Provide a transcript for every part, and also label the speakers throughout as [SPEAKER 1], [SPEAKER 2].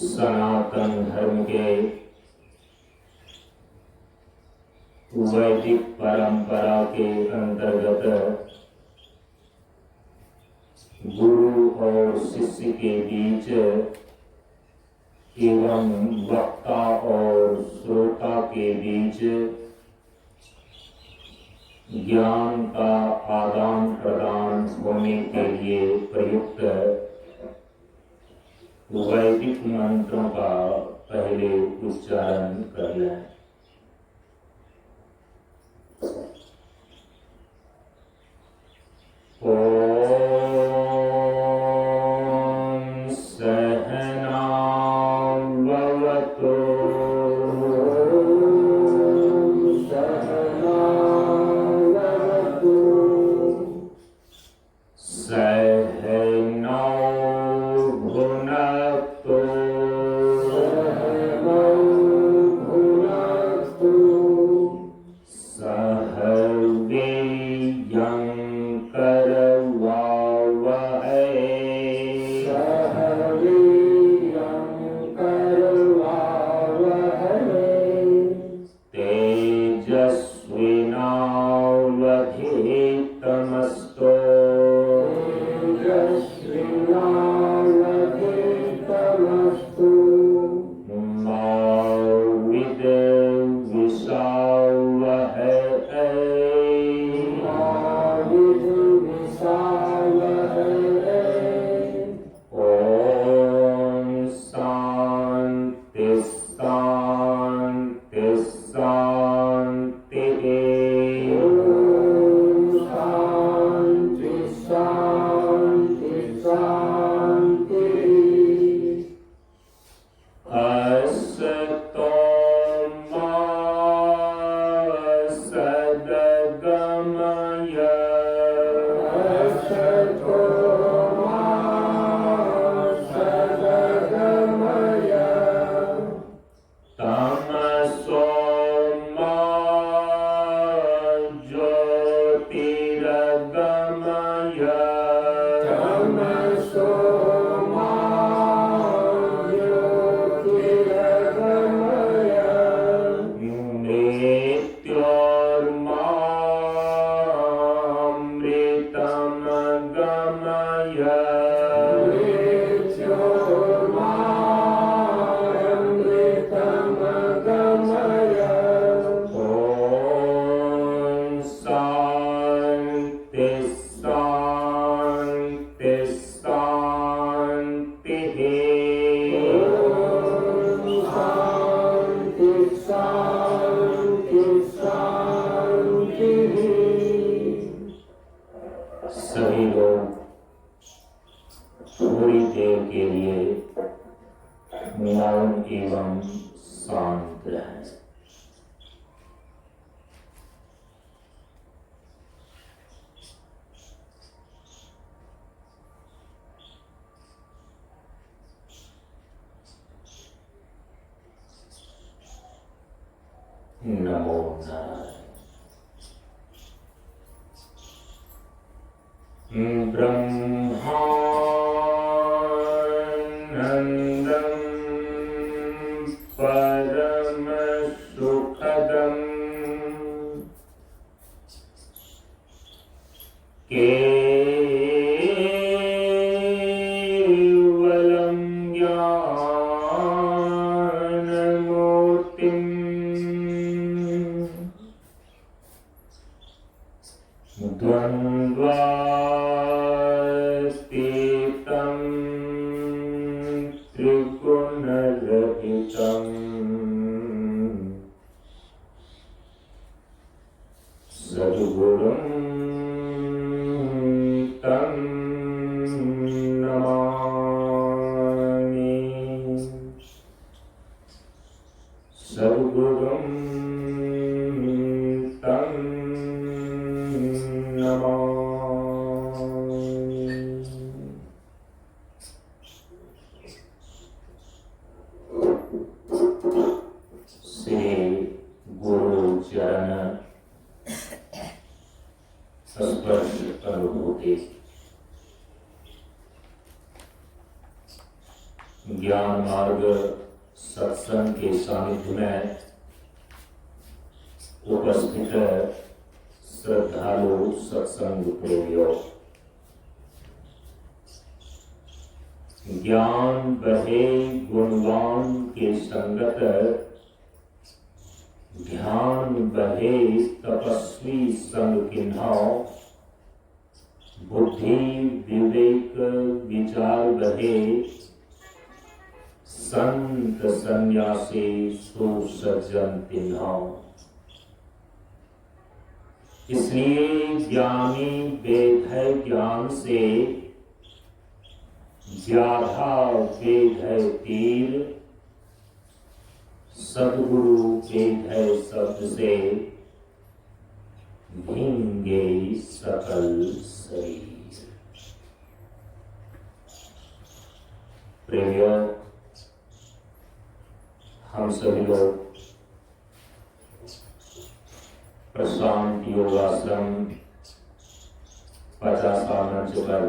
[SPEAKER 1] सनातन धर्म के वैदिक परंपरा के अंतर्गत गुरु और शिष्य के बीच एवं वक्ता और श्रोता के बीच ज्ञान का आदान प्रदान होने के लिए प्रयुक्त वैदिक मंत्रों का पहले उच्चारण कर लें। सभी लोग थोड़ी देर के लिए मौन एवं शांत रहें। नमो नारायण। ब्रह्मानन्दं परम सुखदं केवलं ज्ञानमूर्तिं द्वन्द्वातीतं त्रिगुणरहितं सद्गुरुं तं नमामि। श्री गुरु चरण स्पर्श अनुभूति। ज्ञान मार्ग सत्संग के सानिध्य में उपस्थित श्रद्धालु सत्संग प्रेमियों, ज्ञान बढ़े गुणवान के संगत, ध्यान बढ़े तपस्वी संग किन्हाओ, बुद्धि विवेक विचार बढ़े संत सन्यासी सुसज्जन तिन्हाओ। इसलिए ज्ञानी वेद है ज्ञान से, ज्यादा वेद है तीर, सद्गुरु वेद है शब्द से, भींगे सकल शरीर। प्रेमियों, हम सभी लोग प्रशांत योगाश्रम 50 मंच पर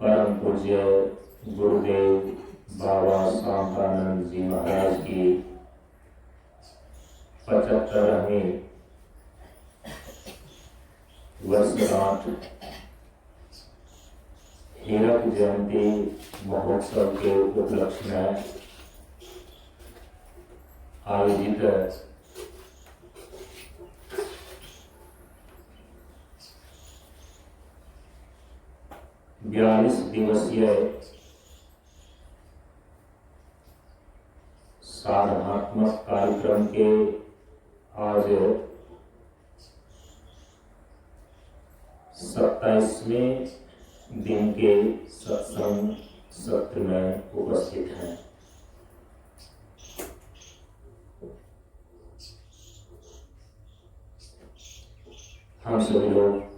[SPEAKER 1] परम पूज्य गुरुदेव बाबा शांतानंद जी महाराज की 75वीं वर्षगांठ हीरक जयंती महोत्सव के उपलक्ष्य में आयोजित 42 दिवसीय साधनात्मक कार्यक्रम के आज 27वें दिन के सत्संग सत्र में उपस्थित हैं। हम सभी लोग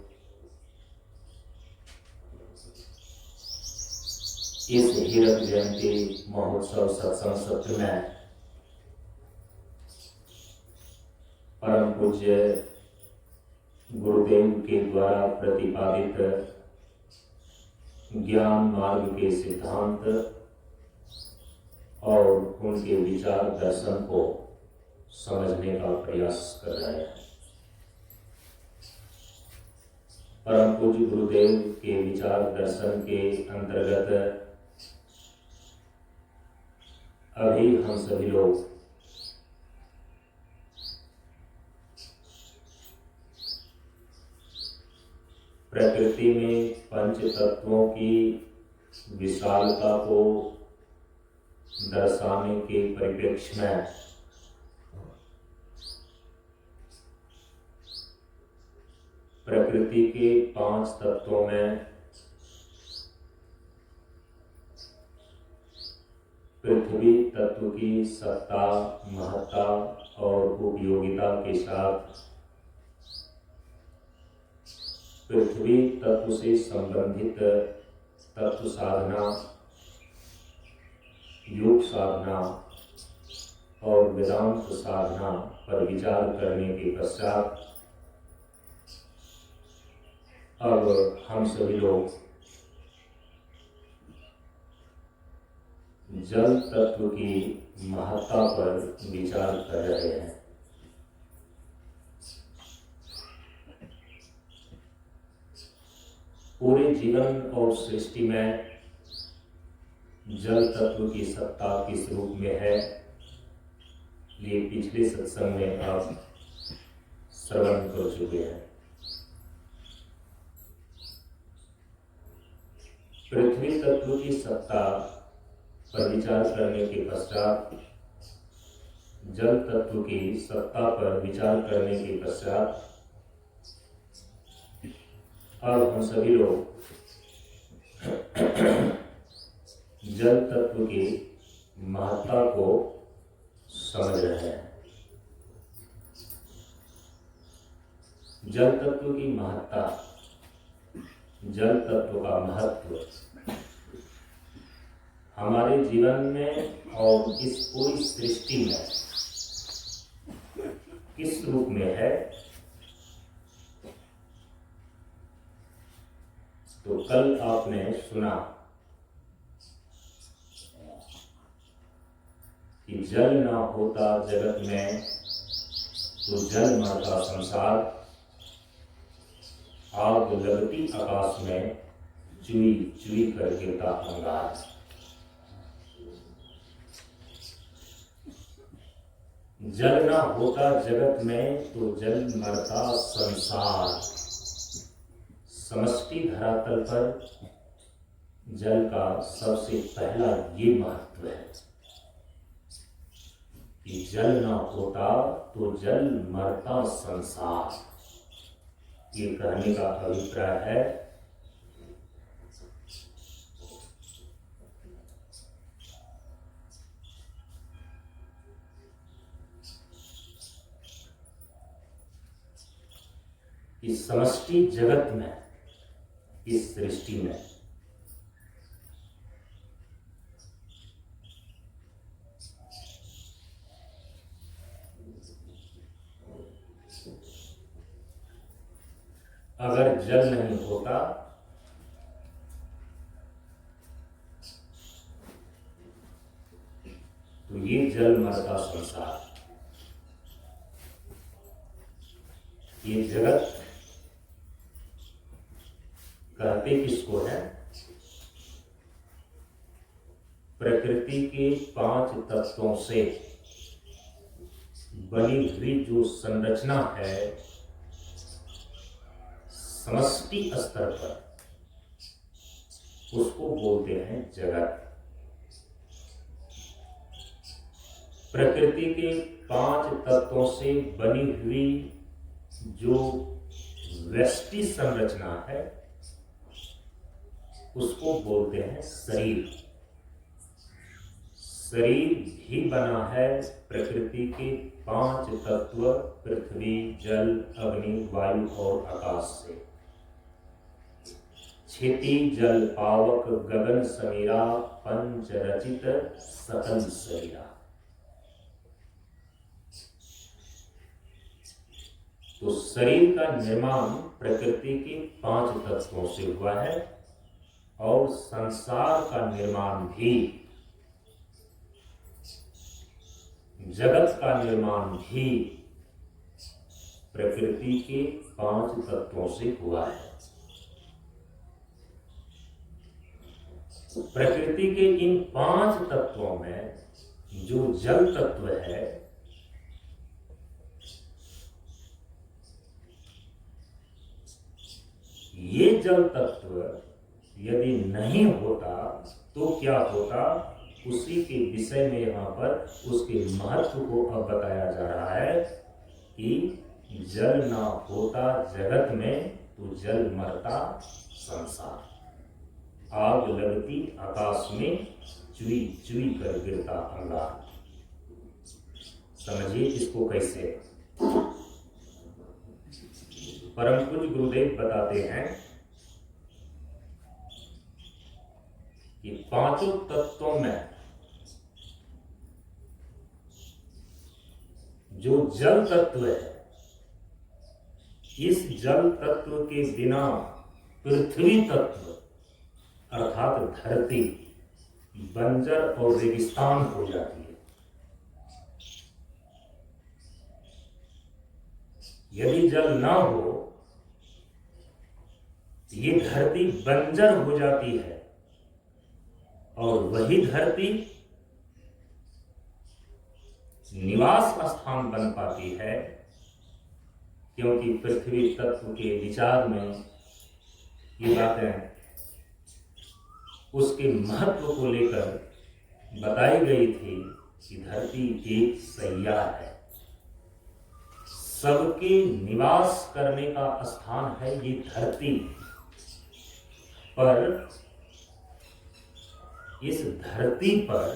[SPEAKER 1] इस हीरक जयंती महोत्सव सत्संग सत्र में परम पूज्य गुरुदेव के द्वारा प्रतिपादित ज्ञान मार्ग के सिद्धांत और उनके विचार दर्शन को समझने का प्रयास कर रहे हैं। परम पूज्य गुरुदेव के विचार दर्शन के अंतर्गत अभी हम सभी लोग प्रकृति में पंच तत्वों की विशालता को दर्शाने के परिप्रेक्ष्य में प्रकृति के 5 तत्वों में पृथ्वी तत्व की सत्ता, महत्ता और उपयोगिता के साथ पृथ्वी तत्व से संबंधित तत्व साधना, योग साधना और वेदांत साधना पर विचार करने के पश्चात अब हम सभी लोग जल तत्व की महत्ता पर विचार कर रहे हैं। पूरे जीवन और सृष्टि में जल तत्व की सत्ता किस रूप में है, ये पिछले सत्संग में आप श्रवण कर चुके हैं। पृथ्वी तत्व की सत्ता पर विचार करने के पश्चात जल तत्व की सत्ता पर विचार करने के पश्चात अब हम सभी लोग जल तत्व की महत्ता को समझ रहे हैं। जल तत्व की महत्ता, जल तत्व का महत्व हमारे जीवन में और इस पूरी सृष्टि में किस रूप में है, तो कल आपने सुना कि जल ना होता जगत में तो जल मरता संसार, आग लगती आकाश में चुई चुई कर गिरता अंगार। जल ना होता जगत में तो जल मरता संसार। समष्टि धरातल पर जल का सबसे पहला ये महत्व है कि जल ना होता तो जल मरता संसार। ये कहने का अभिप्राय है इस समष्टि जगत में, इस सृष्टि में अगर जल नहीं होता तो ये जल मरता संसार, ये जगत कहते किसको है? प्रकृति के 5 तत्वों से बनी हुई जो संरचना है समष्टि स्तर पर, उसको बोलते हैं जगत। प्रकृति के 5 तत्वों से बनी हुई जो व्यष्टि संरचना है उसको बोलते हैं शरीर। शरीर भी बना है प्रकृति के 5 तत्व पृथ्वी, जल, अग्नि, वायु और आकाश से। क्षिति जल पावक गगन समीरा, पंच रचित सकल शरीरा। तो शरीर का निर्माण प्रकृति के 5 तत्वों से हुआ है और संसार का निर्माण भी, जगत का निर्माण भी प्रकृति के 5 तत्वों से हुआ है। प्रकृति के इन 5 तत्वों में जो जल तत्व है ये जल तत्व यदि नहीं होता तो क्या होता, उसी के विषय में यहाँ पर उसके महत्व को अब बताया जा रहा है कि जल ना होता जगत में तो जल मरता संसार। आग लगती आकाश में चुई चुई कर गिरता अंगार। समझिए इसको कैसे। परम पूज्य गुरुदेव बताते हैं कि 5 तत्वों में जो जल तत्व है, इस जल तत्व के बिना पृथ्वी तत्व अर्थात धरती बंजर और रेगिस्तान हो जाती है। यदि जल ना हो ये धरती बंजर हो जाती है और वही धरती निवास स्थान बन पाती है, क्योंकि पृथ्वी तत्व के विचार में ये बातें उसके महत्व को लेकर बताई गई थी कि धरती एक सैया है, सबके निवास करने का स्थान है ये धरती। पर इस धरती पर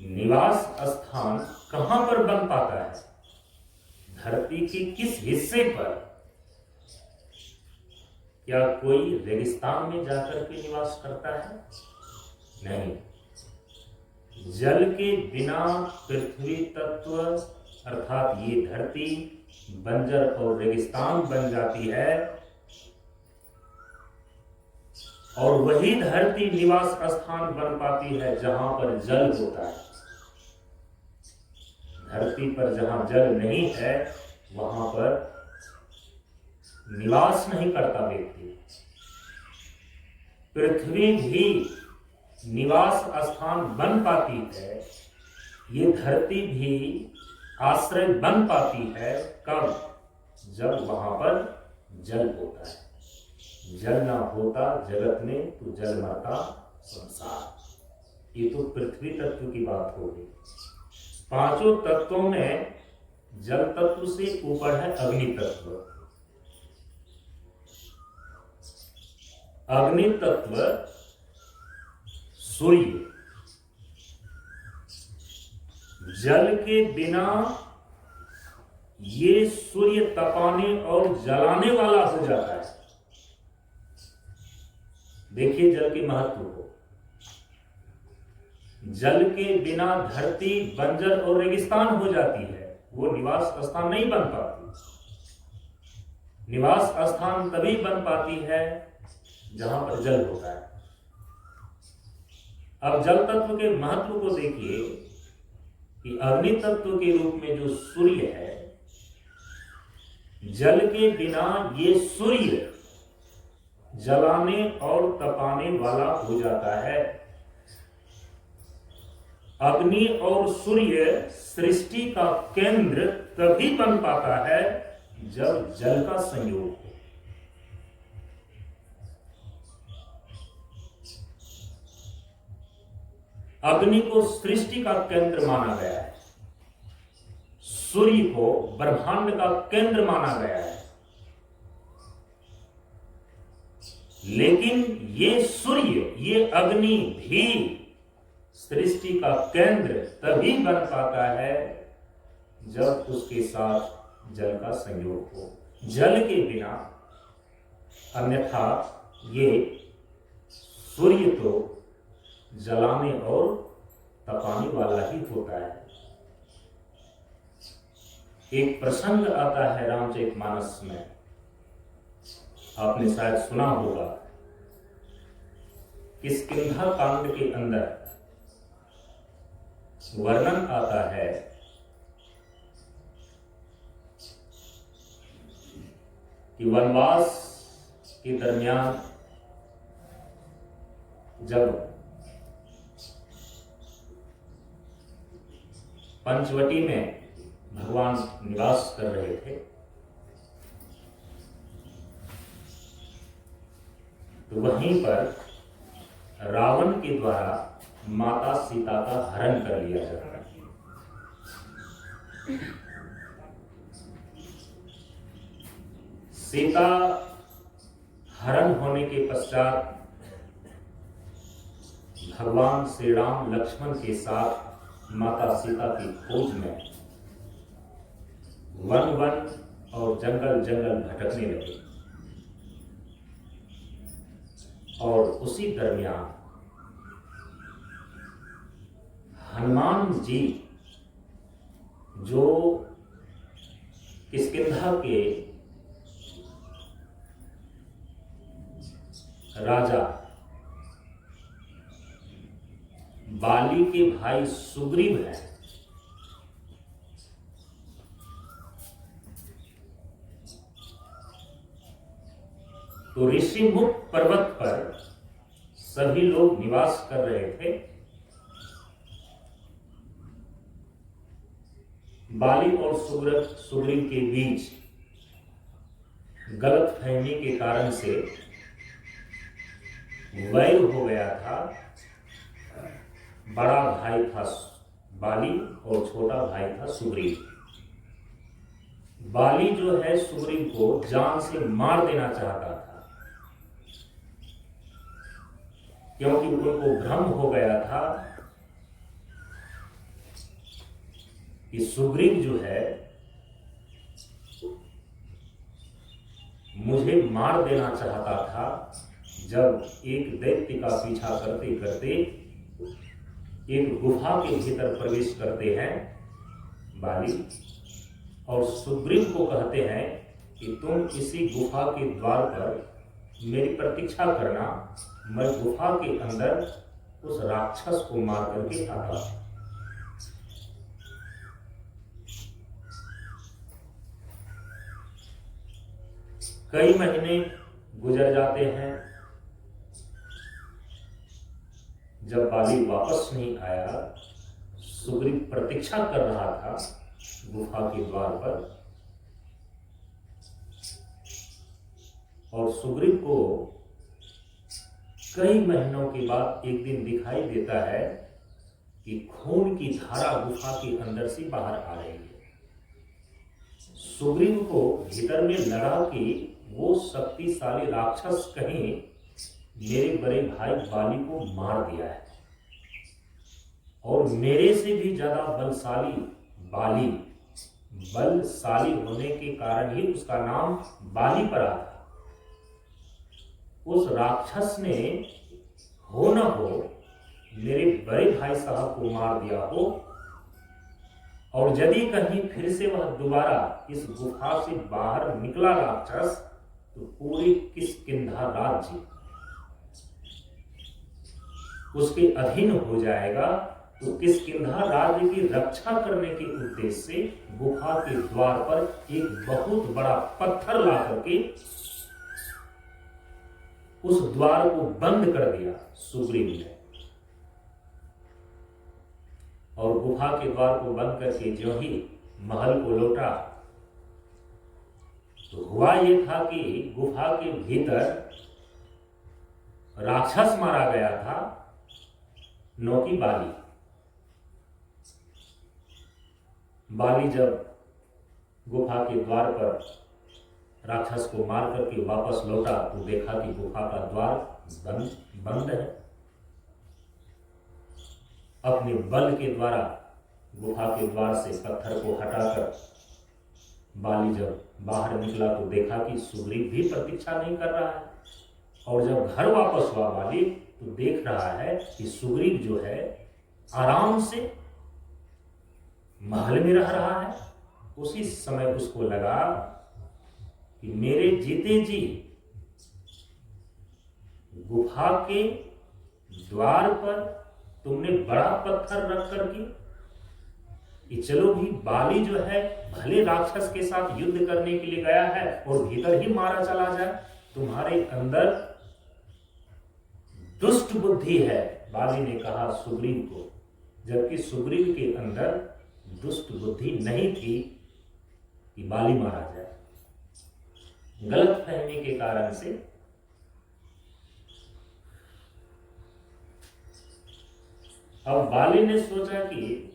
[SPEAKER 1] निवास स्थान कहां पर बन पाता है? धरती के किस हिस्से पर? क्या कोई रेगिस्तान में जाकर के निवास करता है? नहीं। जल के बिना पृथ्वी तत्व अर्थात ये धरती बंजर और रेगिस्तान बन जाती है, और वही धरती निवास स्थान बन पाती है जहां पर जल होता है। धरती पर जहां जल नहीं है वहां पर निवास नहीं करता व्यक्ति। पृथ्वी भी निवास स्थान बन पाती है, ये धरती भी आश्रय बन पाती है। कब? जब वहां पर जल होता है। जल ना होता जगत में तो जल मरता संसार। ये तो पृथ्वी तत्व की बात हो गई। पांचों तत्वों में जल तत्व से ऊपर है अग्नि तत्व। अग्नि तत्व सूर्य। जल के बिना ये सूर्य तपाने और जलाने वाला हो जाता है। देखिए जल के महत्व को। जल के बिना धरती बंजर और रेगिस्तान हो जाती है, वो निवास स्थान नहीं बन पाती। निवास स्थान तभी बन पाती है जहां पर जल होता है। अब जल तत्व के महत्व को देखिए कि अग्नि तत्व के रूप में जो सूर्य है, जल के बिना ये सूर्य जलाने और तपाने वाला हो जाता है। अग्नि और सूर्य सृष्टि का केंद्र तभी बन पाता है जब जल का संयोग हो। अग्नि को सृष्टि का केंद्र माना गया है, सूर्य को ब्रह्मांड का केंद्र माना गया है। लेकिन ये सूर्य, ये अग्नि भी सृष्टि का केंद्र तभी बन पाता है जब उसके साथ जल का संयोग हो। जल के बिना अन्यथा ये सूर्य तो जलाने और तपाने वाला ही होता है। एक प्रसंग आता है रामचरितमानस में, आपने शायद सुना होगा। किष्किंधा कांड के अंदर वर्णन आता है कि वनवास के दरमियान जब पंचवटी में भगवान निवास कर रहे थे, तो वहीं पर रावण के द्वारा माता सीता का हरण कर लिया जाता है। सीता हरण होने के पश्चात भगवान श्री राम लक्ष्मण के साथ माता सीता की खोज में वन वन और जंगल जंगल भटकने लगे। और उसी दरमियान हनुमान जी जो किष्किंधा के राजा बाली के भाई सुग्रीव हैं, तो ऋषिमुख पर्वत पर सभी लोग निवास कर रहे थे। बाली और सुग्रीव के बीच गलतफहमी के कारण से वैर हो गया था। बड़ा भाई था बाली और छोटा भाई था सुग्रीव। बाली जो है सुग्रीव को जान से मार देना चाहता था, क्योंकि उनको भ्रम हो गया था कि सुग्रीव जो है मुझे मार देना चाहता था। जब एक दैत्य का पीछा करते करते एक गुफा के भीतर प्रवेश करते हैं बाली, और सुग्रीव को कहते हैं कि तुम इसी गुफा के द्वार पर मेरी प्रतीक्षा करना, मैं गुफा के अंदर उस राक्षस को मार करके आता। कई महीने गुजर जाते हैं। जब बाली वापस नहीं आया, सुग्रीव प्रतीक्षा कर रहा था गुफा के द्वार पर, और सुग्रीव को कई महीनों के बाद एक दिन दिखाई देता है कि खून की धारा गुफा के अंदर से बाहर आ रही है। सुग्रीव को भीतर में लगा कि वो शक्तिशाली राक्षस कहीं मेरे बड़े भाई बाली को मार दिया है, और मेरे से भी ज्यादा बलशाली बाली, बलशाली होने के कारण ही उसका नाम बाली पड़ा था। उस राक्षस ने हो न हो मेरे बड़े भाई साहब को मार दिया हो, और यदि कहीं फिर से वह दोबारा इस गुफा से बाहर निकला राक्षस, तो पूरे किष्किंधा राज्य उसके अधीन हो जाएगा। तो किष्किंधा राज्य की रक्षा करने के उद्देश्य से गुफा के द्वार पर एक बहुत बड़ा पत्थर ला करके उस द्वार को बंद कर दिया सुग्रीव ने। और गुफा के द्वार को बंद करके जो ही महल को लौटा, तो हुआ ये था कि गुफा के भीतर राक्षस मारा गया था, नौकी बाली। बाली जब गुफा के द्वार पर राक्षस को मार करके वापस लौटा, तो देखा कि गुफा का द्वार बंद है। अपने बल के द्वारा गुफा के द्वार से पत्थर को हटाकर बाली जब बाहर निकला, तो देखा कि सुग्रीव भी प्रतीक्षा नहीं कर रहा है। और जब घर वापस हुआ बाली, तो देख रहा है कि सुग्रीव जो है आराम से महल में रह रहा है। उसी समय उसको लगा कि मेरे जीते जी गुफा के द्वार पर तुमने बड़ा पत्थर रख करके कि चलो भी बाली जो है भले राक्षस के साथ युद्ध करने के लिए गया है और भीतर ही मारा चला जाए, तुम्हारे अंदर दुष्ट बुद्धि है, बाली ने कहा सुग्रीव को। जबकि सुग्रीव के अंदर दुष्ट बुद्धि नहीं थी कि बाली मारा जाए। गलत फहमी के कारण से अब बाली ने सोचा कि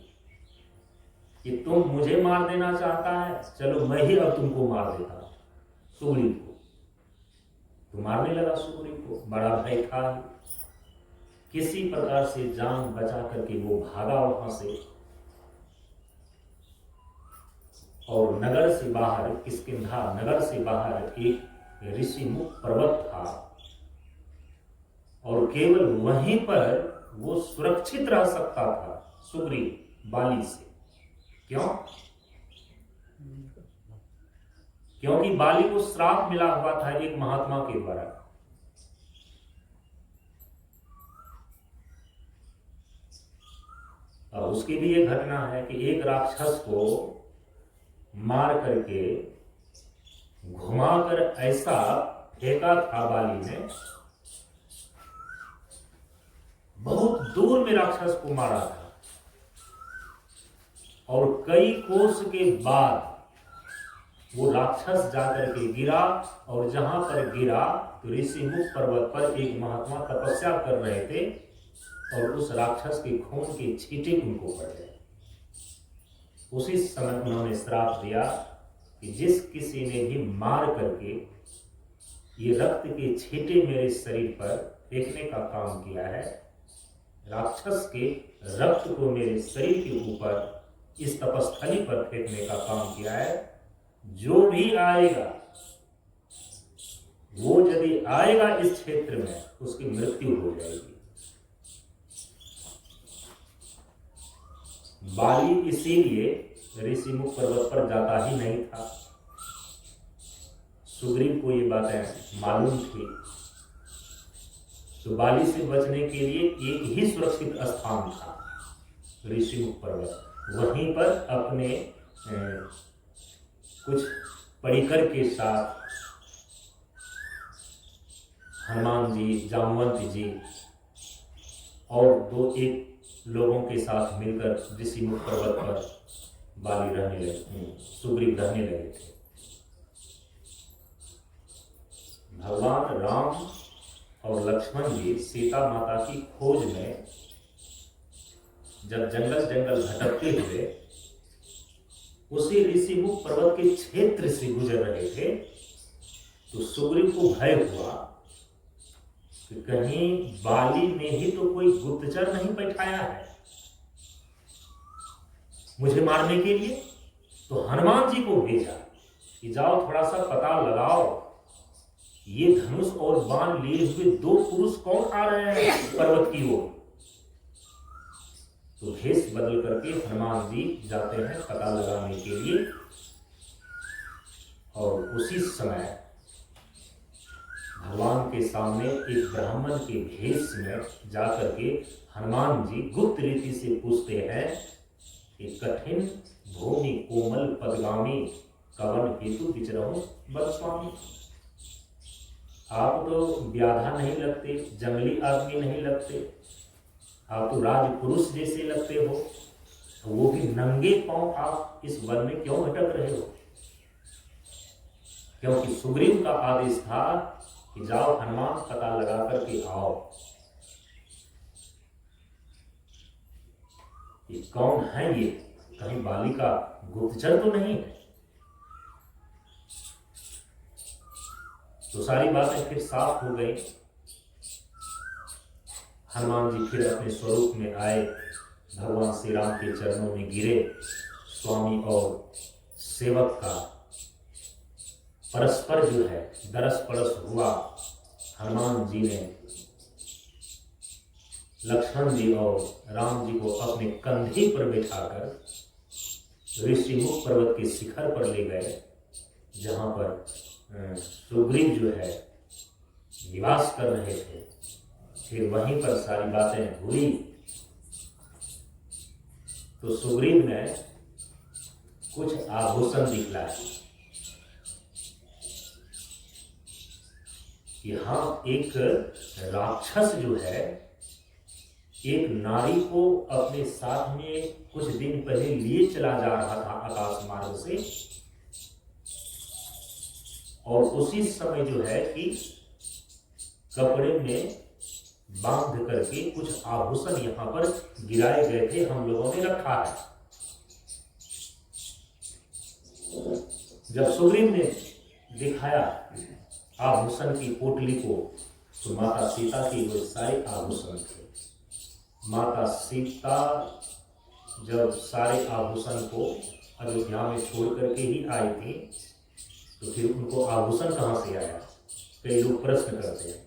[SPEAKER 1] तुम मुझे मार देना चाहता है, चलो मैं ही अब तुमको मार देता हूं, सुग्रीव को। तो मारने लगा सुग्रीव को। बड़ा भय था, किसी प्रकार से जान बचा करके वो भागा वहां से, और नगर से बाहर, किष्किंधा नगर से बाहर एक ऋषिमुख पर्वत था, और केवल वहीं पर वो सुरक्षित रह सकता था सुग्रीव बाली से। क्यों? क्योंकि बाली को श्राप मिला हुआ था एक महात्मा के द्वारा। और उसकी भी एक घटना है कि एक राक्षस को मार करके घुमाकर ऐसा फेंका था बाली ने, बहुत दूर में राक्षस को मारा था, और कई कोस के बाद वो राक्षस जाकर के गिरा, और जहां पर गिरा तो ऋषिमुख पर्वत पर एक महात्मा तपस्या कर रहे थे, और उस राक्षस के खून के छींटे उनको पड़ गए। उसी समय उन्होंने श्राप दिया कि जिस किसी ने भी मार करके ये रक्त के छींटे मेरे शरीर पर फेंकने का काम किया है, राक्षस के रक्त को मेरे शरीर के ऊपर इस तपस्थली पर फेंकने का काम किया है। जो भी आएगा, वो यदि आएगा इस क्षेत्र में, उसकी मृत्यु हो जाएगी। बाली इसीलिए ऋषिमुख पर्वत पर जाता ही नहीं था। सुग्रीव को ये बातें मालूम थी, तो बाली से बचने के लिए एक ही सुरक्षित स्थान था, ऋषिमुख पर्वत। वहीं पर अपने कुछ परिकर के साथ हनुमान जी, जामवंत जी और 2-1 लोगों के साथ मिलकर ऋषिमुख पर्वत पर बाली रहने लगे, सुग्रीव रहने लगे थे। भगवान राम और लक्ष्मण जी सीता माता की खोज में जब जंगल जंगल भटकते हुए उसी ऋषिमुख पर्वत के क्षेत्र से गुजर रहे थे, तो सुग्रीव को भय हुआ कि कहीं बाली ने ही तो कोई गुप्तचर नहीं बैठाया है मुझे मारने के लिए। तो हनुमान जी को भेजा कि जाओ थोड़ा सा पता लगाओ, ये धनुष और बाण लिए हुए 2 पुरुष कौन आ रहे हैं पर्वत की ओर। तो भेष बदल करके हनुमान जी जाते हैं पता लगाने के लिए, और उसी समय भगवान के सामने एक ब्राह्मण के भेष में जाकर के हनुमान जी गुप्त रीति से पूछते हैं कि कठिन भूमि कोमल पदगामी कवन हेतु विचरहु बल स्वामी। आप तो व्याधा नहीं लगते, जंगली आदमी नहीं लगते, आप तो राजपुरुष जैसे लगते हो, तो वो भी नंगे पांव आप इस वन में क्यों भटक रहे हो। क्योंकि सुग्रीव का आदेश था कि जाओ हनुमान पता लगा करके आओ ये कौन है, ये कहीं बाली का गुप्तचर तो नहीं है। तो सारी बातें फिर साफ हो गई। हनुमान जी फिर अपने स्वरूप में आए, भगवान श्री राम के चरणों में गिरे। स्वामी और सेवक का परस्पर जो है दरस परस हुआ। हनुमान जी ने लक्ष्मण जी और राम जी को अपने कंधे पर बिठाकर ऋषिमुख पर्वत के शिखर पर ले गए, जहां पर सुग्रीव जो है निवास कर रहे थे। फिर वहीं पर सारी बातें हुई। तो सुग्रीव ने कुछ आभूषण दिखलाए। यहाँ एक राक्षस जो है एक नारी को अपने साथ में कुछ दिन पहले लिए चला जा रहा था आकाश मार्ग से, और उसी समय जो है कि कपड़े में बांध करके कुछ आभूषण यहाँ पर गिराए गए थे, हम लोगों ने रखा है। जब सुग्रीव ने दिखाया आभूषण की पोटली को, तो माता सीता के वो सारे आभूषण थे। माता सीता जब सारे आभूषण को अयोध्या में छोड़ करके ही आई थी, तो फिर उनको आभूषण कहां से आया, कई लोग प्रश्न करते हैं।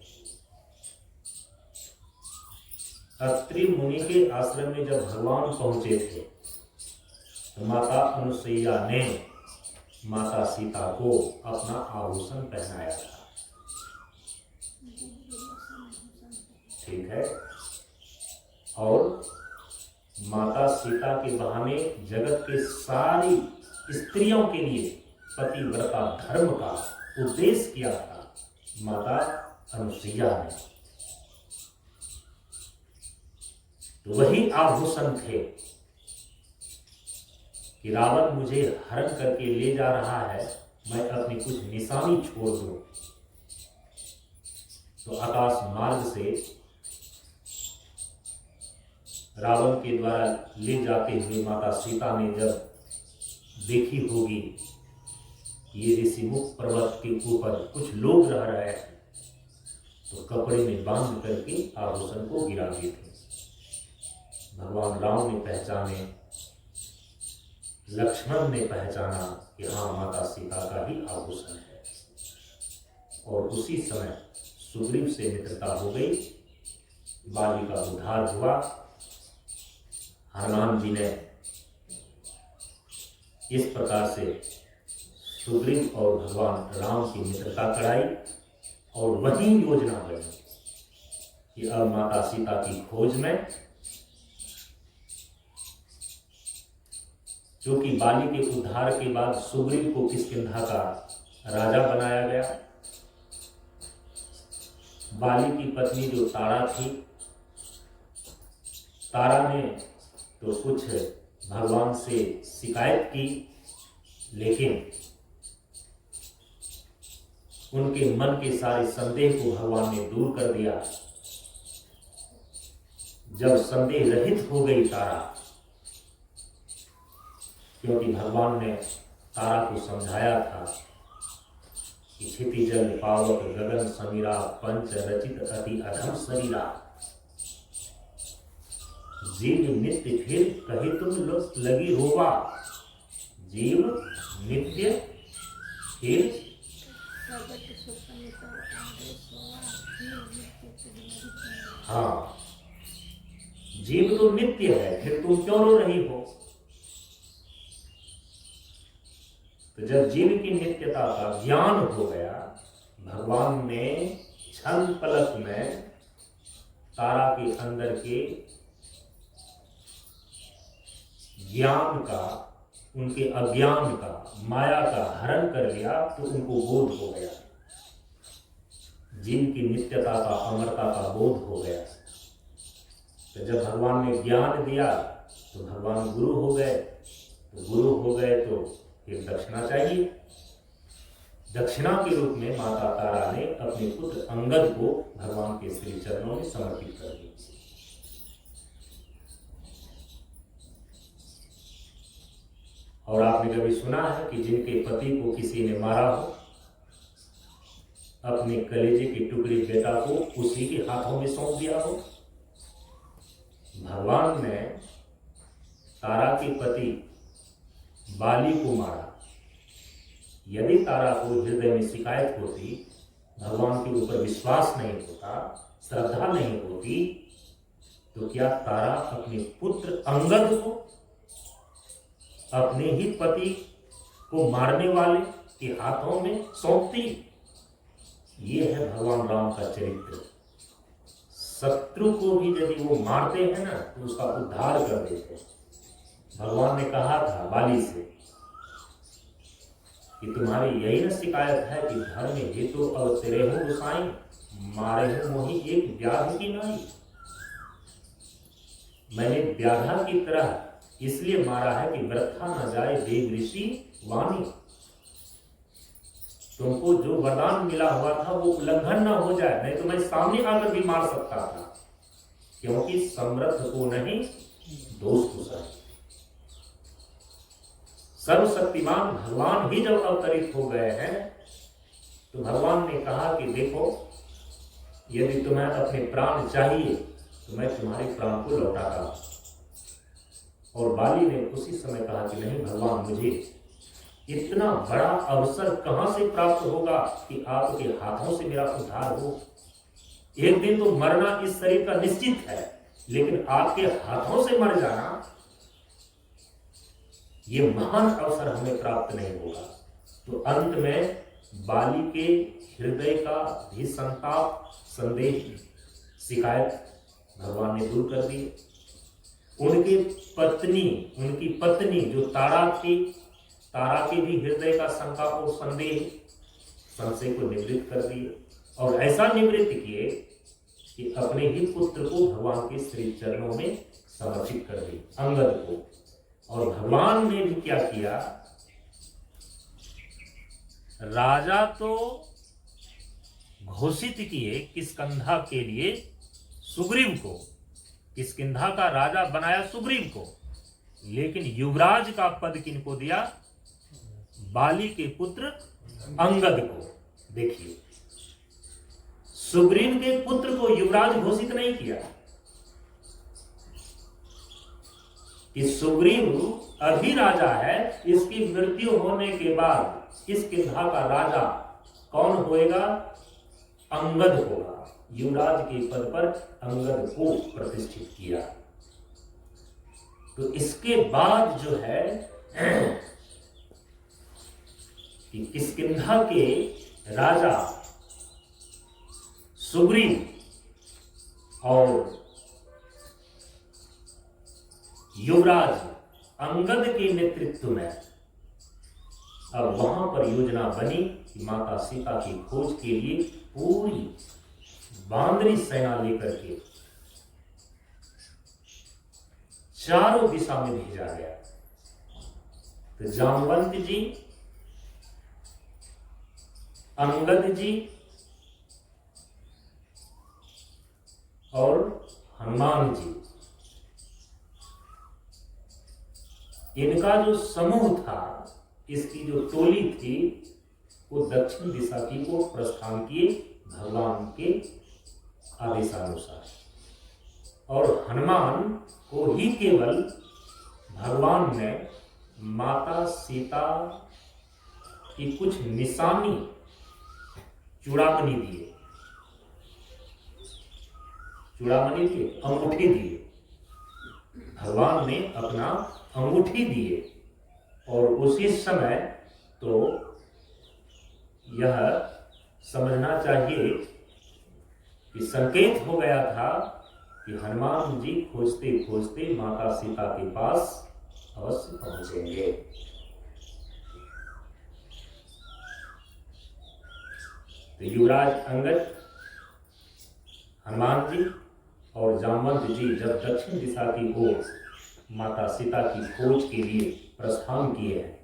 [SPEAKER 1] अत्रि मुनि के आश्रम में जब भगवान पहुंचे थे, तो माता अनुसुईया ने माता सीता को अपना आभूषण पहनाया था। ठीक है। और माता सीता के बहाने जगत के सारी स्त्रियों के लिए पतिव्रता धर्म का उपदेश किया था माता अनुसुईया ने। तो वही आभूषण थे कि रावण मुझे हरण करके ले जा रहा है, मैं अपनी कुछ निशानी छोड़ दूं। तो आकाश मार्ग से रावण के द्वारा ले जाते हुए माता सीता ने जब देखी होगी ये ऋषिमुख पर्वत के ऊपर कुछ लोग रह रहे हैं, तो कपड़े में बांध करके आभूषण को गिरा दिए थे। भगवान राम ने पहचाने लक्ष्मण ने पहचाना कि हाँ, माता सीता का ही आभूषण है। और उसी समय सुग्रीव से मित्रता हो गई, बाली का उद्धार हुआ। हनुमान जी ने इस प्रकार से सुग्रीव और भगवान राम की मित्रता कराई और वही योजना बनी कि अब माता सीता की खोज में, क्योंकि बाली के उद्धार के बाद सुग्रीव को किष्किंधा का राजा बनाया गया। बाली की पत्नी जो तारा थी, तारा ने तो कुछ भगवान से शिकायत की, लेकिन उनके मन के सारे संदेह को भगवान ने दूर कर दिया। जब संदेह रहित हो गई तारा, क्योंकि भगवान ने तारा को समझाया था कि क्षितिजल पावक गगन समीरा पंच रचित अति अधम शरीरा, जीव नित्य फिर कहे तुम लगी रोवा, जीव नित्य फिर हाँ, जीव तो नित्य है, फिर तुम क्यों रो रही हो। तो जब जीव की नित्यता का ज्ञान हो गया, भगवान ने क्षण पलक में तारा के अंदर के ज्ञान का, उनके अज्ञान का, माया का हरण कर लिया, तो उनको बोध हो गया, जीव की नित्यता का, अमरता का बोध हो गया। तो जब भगवान ने ज्ञान दिया तो भगवान गुरु हो गए, तो गुरु हो गए तो फिर दक्षिणा चाहिए। दक्षिणा के रूप में माता तारा ने अपने पुत्र अंगद को भगवान के श्री चरणों में समर्पित कर दिया। और आपने कभी सुना है कि जिनके पति को किसी ने मारा हो, अपने कलेजे के टुकड़े बेटा को उसी के हाथों में सौंप दिया हो। भगवान ने तारा के पति बाली को मारा। यदि तारा को हृदय में शिकायत होती, भगवान के ऊपर विश्वास नहीं होता, श्रद्धा नहीं होती, तो क्या तारा अपने पुत्र अंगद को अपने ही पति को मारने वाले के हाथों में सौंपती? ये है भगवान राम का चरित्र। शत्रु को भी यदि वो मारते हैं ना, तो उसका उद्धार कर देते हैं। भगवान ने कहा था बाली से कि तुम्हारी यही न शिकायत है कि धर्म हे तो अब तेरे हो गोसाई, मारे हो मोही एक व्याध की नाई। मैंने व्याधा की तरह इसलिए मारा है कि वृथा न जाए देव ऋषि वाणी। तुमको जो वरदान मिला हुआ था वो उल्लंघन न हो जाए, नहीं तो मैं सामने आकर भी मार सकता था, क्योंकि समर्थ को नहीं दोष को सही। सर्वशक्तिमान भगवान ही जब अवतरित हो गए हैं, तो भगवान ने कहा कि देखो, यदि तुम्हें अपने प्राण चाहिए तो मैं तुम्हारे प्राण को लौटाता हूं। और बाली ने उसी समय कहा कि नहीं भगवान, मुझे इतना बड़ा अवसर कहां से प्राप्त होगा कि आपके हाथों से मेरा उद्धार हो। एक दिन तो मरना इस शरीर का निश्चित है, लेकिन आपके हाथों से मर जाना, ये महान अवसर हमें प्राप्त नहीं होगा। तो अंत में बाली के हृदय का भी संताप, संदेह, शिकायत भगवान ने दूर कर दी। उनकी पत्नी जो तारा थी, तारा के भी हृदय का संताप और संदेह, संशय को निवृत्त कर दिए, और ऐसा निवृत्त किए कि अपने ही पुत्र को भगवान के श्री चरणों में समर्पित कर दिए, अंगद को। और भगवान ने भी क्या किया, राजा तो घोषित किए किष्किंधा के लिए सुग्रीव को, किष्किंधा का राजा बनाया सुग्रीव को, लेकिन युवराज का पद किनको दिया? बाली के पुत्र अंगद को। देखिए, सुग्रीव के पुत्र को युवराज घोषित नहीं किया, कि सुग्रीव अभी राजा है, इसकी मृत्यु होने के बाद इस किंधा का राजा कौन होएगा? अंगद होगा। युवराज के पद पर अंगद को प्रतिष्ठित किया। तो इसके बाद जो है कि किष्किंधा के राजा सुग्रीव और युवराज अंगद के नेतृत्व में अब वहां पर योजना बनी कि माता सीता की खोज के लिए पूरी बांदरी सेना लेकर के चारों दिशा में भेजा गया। तो जामवंत जी, अंगद जी और हनुमान जी, इनका जो समूह था, इसकी जो टोली थी, वो दक्षिण दिशा की ओर प्रस्थान किए भगवान के आदेशानुसार। और हनुमान को ही केवल भगवान ने माता सीता की कुछ निशानी चूड़ामणि दिए, अंगूठी दिए। भगवान ने अपना अंगूठी दिए और उसी समय तो यह समझना चाहिए कि संकेत हो गया था कि हनुमान जी खोजते खोजते माता सीता के पास अवश्य पहुंचेंगे। तो युवराज अंगद, हनुमान जी और जामवंत जी जब दक्षिण दिशा की ओर माता सीता की खोज के लिए प्रस्थान किए हैं,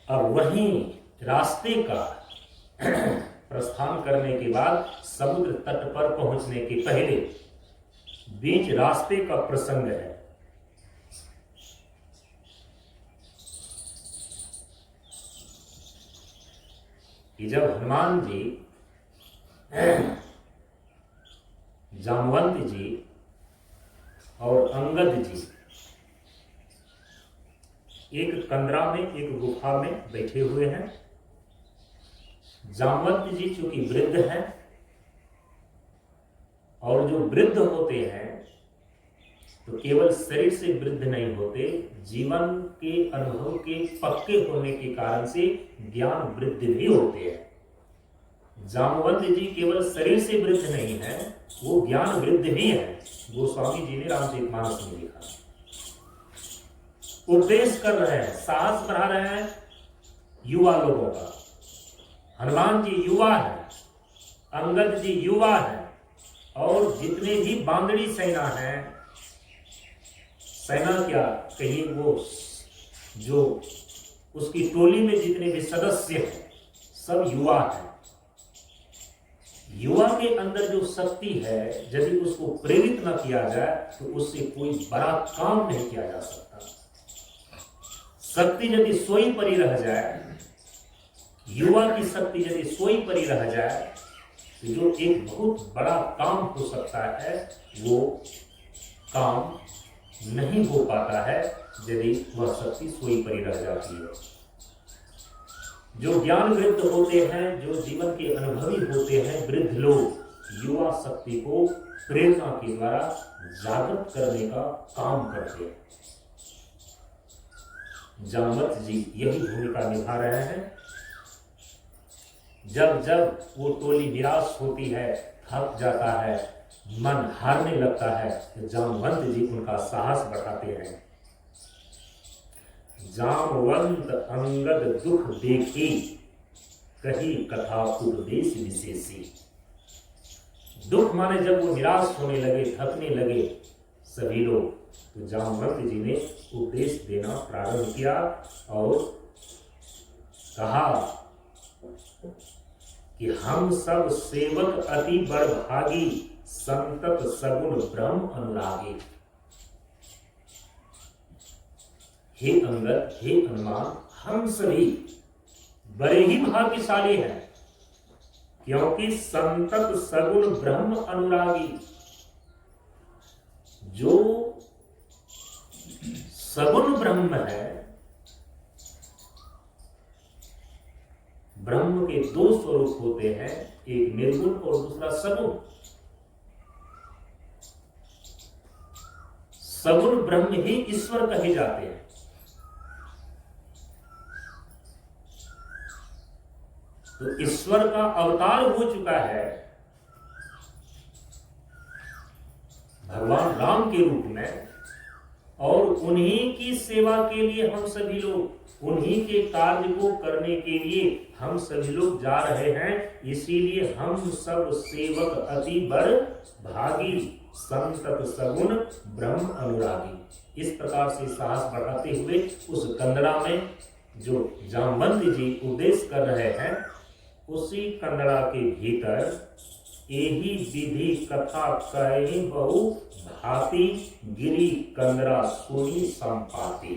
[SPEAKER 1] अब वहीं रास्ते का प्रस्थान करने के बाद समुद्र तट पर पहुंचने के पहले बीच रास्ते का प्रसंग है। कि जब हनुमान जी, जामवंत जी और अंगद जी एक कंदरा में, एक गुफा में बैठे हुए हैं। जामवंत जी चूंकि वृद्ध हैं, और जो वृद्ध होते हैं तो केवल शरीर से वृद्ध नहीं होते, जीवन के अनुभव के पक्के होने के कारण से ज्ञान वृद्ध भी होते हैं। जामवंत जी केवल शरीर से वृद्ध नहीं है, वो ज्ञान वृद्ध भी है। गोस्वामी जी ने रामचरितमानस में लिखा। उपदेश कर रहे हैं, साहस बढ़ा रहे हैं युवा लोगों का। हनुमान जी युवा है, अंगद जी युवा है, और जितने भी बांदड़ी सेना है, सेना क्या कहीं, वो जो उसकी टोली में जितने भी सदस्य हैं सब युवा हैं। युवा के अंदर जो शक्ति है, यदि उसको प्रेरित न किया जाए तो उससे कोई बड़ा काम नहीं किया जा सकता। शक्ति यदि सोई परी रह जाए, युवा की शक्ति यदि सोई परी रह जाए, तो जो एक बहुत बड़ा काम हो सकता है वो काम नहीं हो पाता है यदि वह शक्ति सोई परी रह जाती है। जो ज्ञान वृद्ध होते हैं, जो जीवन के अनुभवी होते हैं वृद्ध लोग, युवा शक्ति को प्रेरणा के द्वारा जागृत करने का काम करते हैं। जामवंत जी यही भूमिका निभा रहे हैं। जब जब वो टोली निराश होती है, थक जाता है, मन हारने लगता है, तो जामवंत जी उनका साहस बढ़ाते हैं। जामवंत अंगद दुख देखी, कही कथा उपदेश विशेषी। दुख माने जब वो निराश होने लगे, थकने लगे सभी लोग, तो जामवंत जी ने उपदेश देना प्रारंभ किया और कहा कि हम सब सेवक अति बड़भागी, संतत सगुण ब्रह्म अनुरागी। हे अंगद, हे हनुमान, हम सभी बड़े ही भाग्यशाली हैं, क्योंकि संतत सगुण ब्रह्म अनुरागी, सगुण ब्रह्म है। ब्रह्म के दो स्वरूप होते हैं, एक निर्गुण और दूसरा सगुण। सगुण ब्रह्म ही ईश्वर कहे जाते हैं। तो ईश्वर का अवतार हो चुका है भगवान राम के रूप में, और उन्हीं की सेवा के लिए हम सभी लोग, उन्हीं के कार्य को करने के लिए हम सभी लोग जा रहे हैं। इसीलिए हम सब सेवक अति बड़ भागी, संतत सगुण ब्रह्म अनुरागी। इस प्रकार से साहस बढ़ाते हुए उस कंदड़ा में जो जामवंत जी उपदेश कर रहे हैं, उसी कंदड़ा के भीतर एही विधि कथा कही बहु भांति, गिरी कंदरा सुनी संपाति।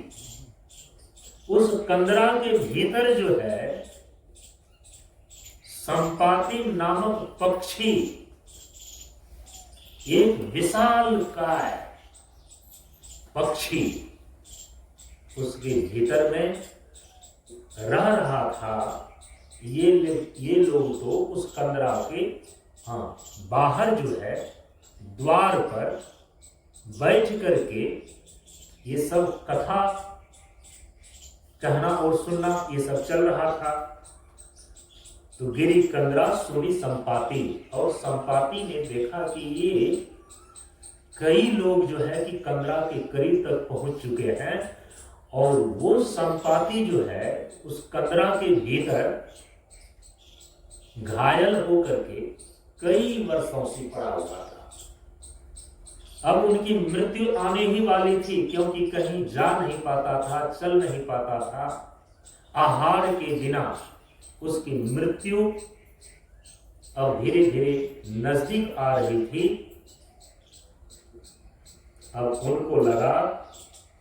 [SPEAKER 1] उस कंदरा के भीतर जो है संपाति नामक पक्षी, एक विशाल काय पक्षी उसके भीतर में रह रहा था। ये लोग तो उस कंदरा के बाहर जो है द्वार पर बैठ करके ये सब कथा कहना और सुनना ये सब चल रहा था। तो गिरी कंदरा सुनी संपाति, और संपाति ने देखा कि ये कई लोग जो है कि कंदरा के करीब तक पहुंच चुके हैं, और वो संपाति जो है उस कंदरा के भीतर घायल होकर के कई वर्षों से पड़ा हुआ था। अब उनकी मृत्यु आने ही वाली थी, क्योंकि कहीं जा नहीं पाता था, चल नहीं पाता था। आहार के बिना उसकी मृत्यु अब धीरे धीरे नजदीक आ रही थी। अब उनको लगा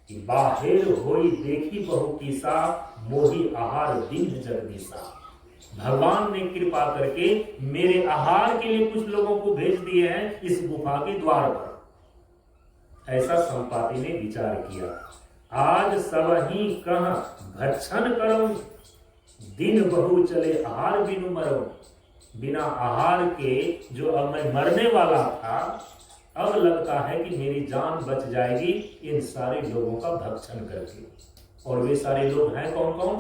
[SPEAKER 1] कि बाहेर होई देखी बहु कीसा, मोही आहार दीन जगदीशा। भगवान ने कृपा करके मेरे आहार के लिए कुछ लोगों को भेज दिए हैं इस गुफा के द्वार पर। ऐसा संपाति ने विचार किया। आज सब ही कह भक्षण करो, दिन बहु चले आहार बिनु मरो। बिना आहार के जो अब मैं मरने वाला था, अब लगता है कि मेरी जान बच जाएगी इन सारे लोगों का भक्षण करके। और वे सारे लोग हैं कौन कौन?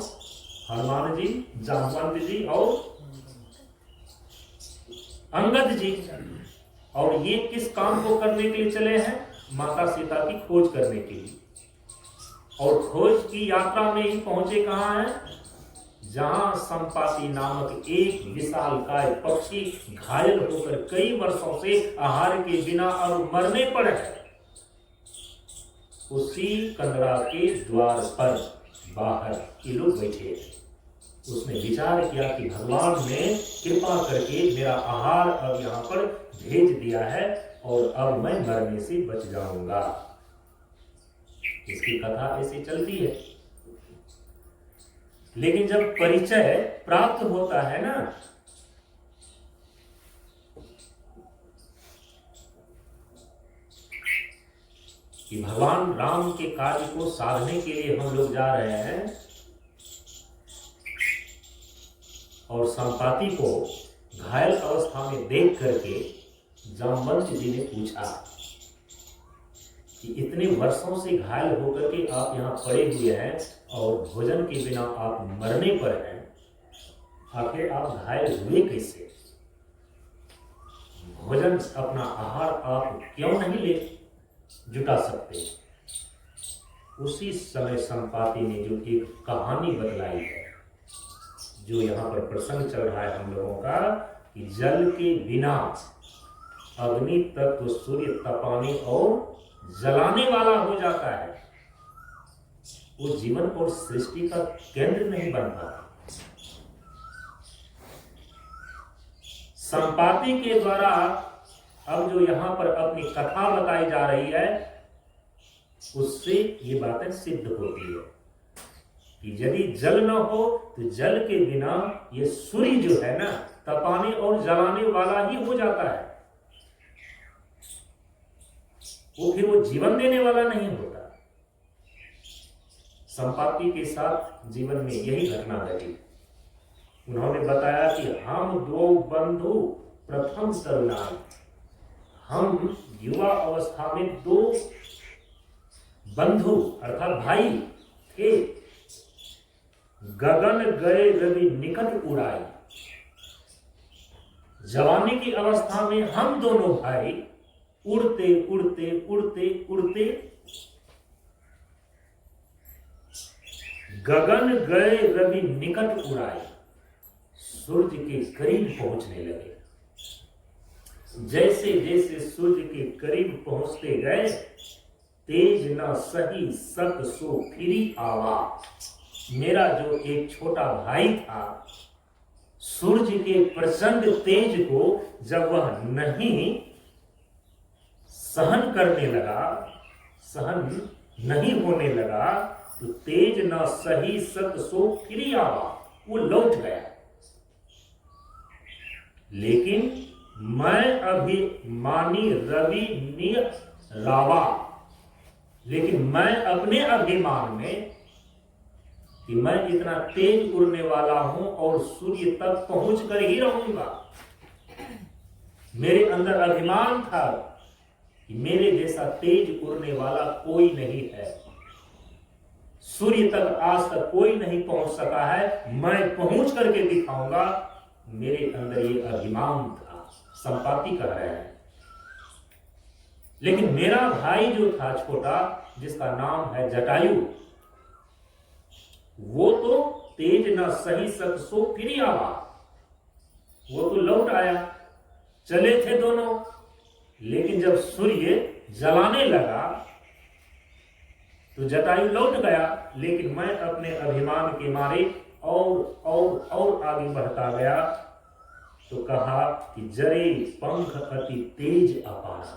[SPEAKER 1] हनुमान जी, जामवंत जी और अंगद जी। और ये किस काम को करने के लिए चले हैं? माता सीता की खोज करने के लिए। और खोज की यात्रा में ही पहुंचे कहां हैं? जहां संपाति नामक एक विशालकाय पक्षी घायल होकर कई वर्षों से आहार के बिना और मरने पर है। उसी कंदरा के द्वार पर बाहर ये लोग बैठे। उसने विचार किया कि भगवान ने कृपा करके मेरा आहार अब यहाँ पर भेज दिया है, और अब मैं मरने से बच जाऊंगा। इसकी कथा ऐसी चलती है। लेकिन जब परिचय प्राप्त होता है ना, कि भगवान राम के कार्य को साधने के लिए हम लोग जा रहे हैं, और संपाति को घायल अवस्था में देख करके जामवंत जी ने पूछा कि इतने वर्षों से घायल होकर के आप यहाँ पड़े हुए हैं और भोजन के बिना आप मरने पर हैं, आखिर आप घायल हुए कैसे? भोजन अपना आहार आप क्यों नहीं ले जुटा सकते? उसी समय संपाति ने जो एक कहानी बतलाई है, जो यहाँ पर प्रसंग चल रहा है हम लोगों का, कि जल के बिना अग्नि तत्व सूर्य तपाने और जलाने वाला हो जाता है। वो जीवन और सृष्टि का केंद्र नहीं बन पाता। संपाति के द्वारा अब जो यहाँ पर अपनी कथा बताई जा रही है, उससे ये बातें सिद्ध होती है कि यदि जल न हो तो जल के बिना ये सूर्य जो है ना, तपाने और जलाने वाला ही हो जाता है। वो फिर वो जीवन देने वाला नहीं होता। संपाति के साथ जीवन में यही घटना घटी। उन्होंने बताया कि हम दो बंधु प्रथम तरुणाई, हम युवा अवस्था में दो बंधु अर्थात भाई थे। गगन गए रवि निकट उड़ाई, जवानी की अवस्था में हम दोनों भाई उड़ते उड़ते उड़ते उड़ते गगन गए रवि निकट उड़ाई, सूर्य के करीब पहुंचने लगे। जैसे जैसे सूर्य के करीब पहुंचते गए, तेज न सही सक सो फिरी आवा। मेरा जो एक छोटा भाई था, सूर्य के प्रचंड तेज को जब वह नहीं सहन करने लगा, सहन नहीं होने लगा, तो तेज न सही सत सो फिरी आवा, वो लौट गया। लेकिन मैं अभिमानी रवि नियत रावा, लेकिन मैं अपने अभिमान में कि मैं इतना तेज उड़ने वाला हूं और सूर्य तक पहुंच कर ही रहूंगा, मेरे अंदर अभिमान था कि मेरे जैसा तेज उड़ने वाला कोई नहीं है, सूर्य तक आज तक कोई नहीं पहुंच सका है, मैं पहुंच करके दिखाऊंगा। मेरे अंदर ये अभिमान था, संपाति कह रहे हैं। लेकिन मेरा भाई जो था छोटा, जिसका नाम है जटायु, वो तो तेज न सही सक सो फिरी आवा, वो तो लौट आया। चले थे दोनों, लेकिन जब सूर्य जलाने लगा तो जटायु लौट गया। लेकिन मैं अपने अभिमान के मारे और आगे बढ़ता गया। तो कहा कि जरे पंख अति तेज अपारा,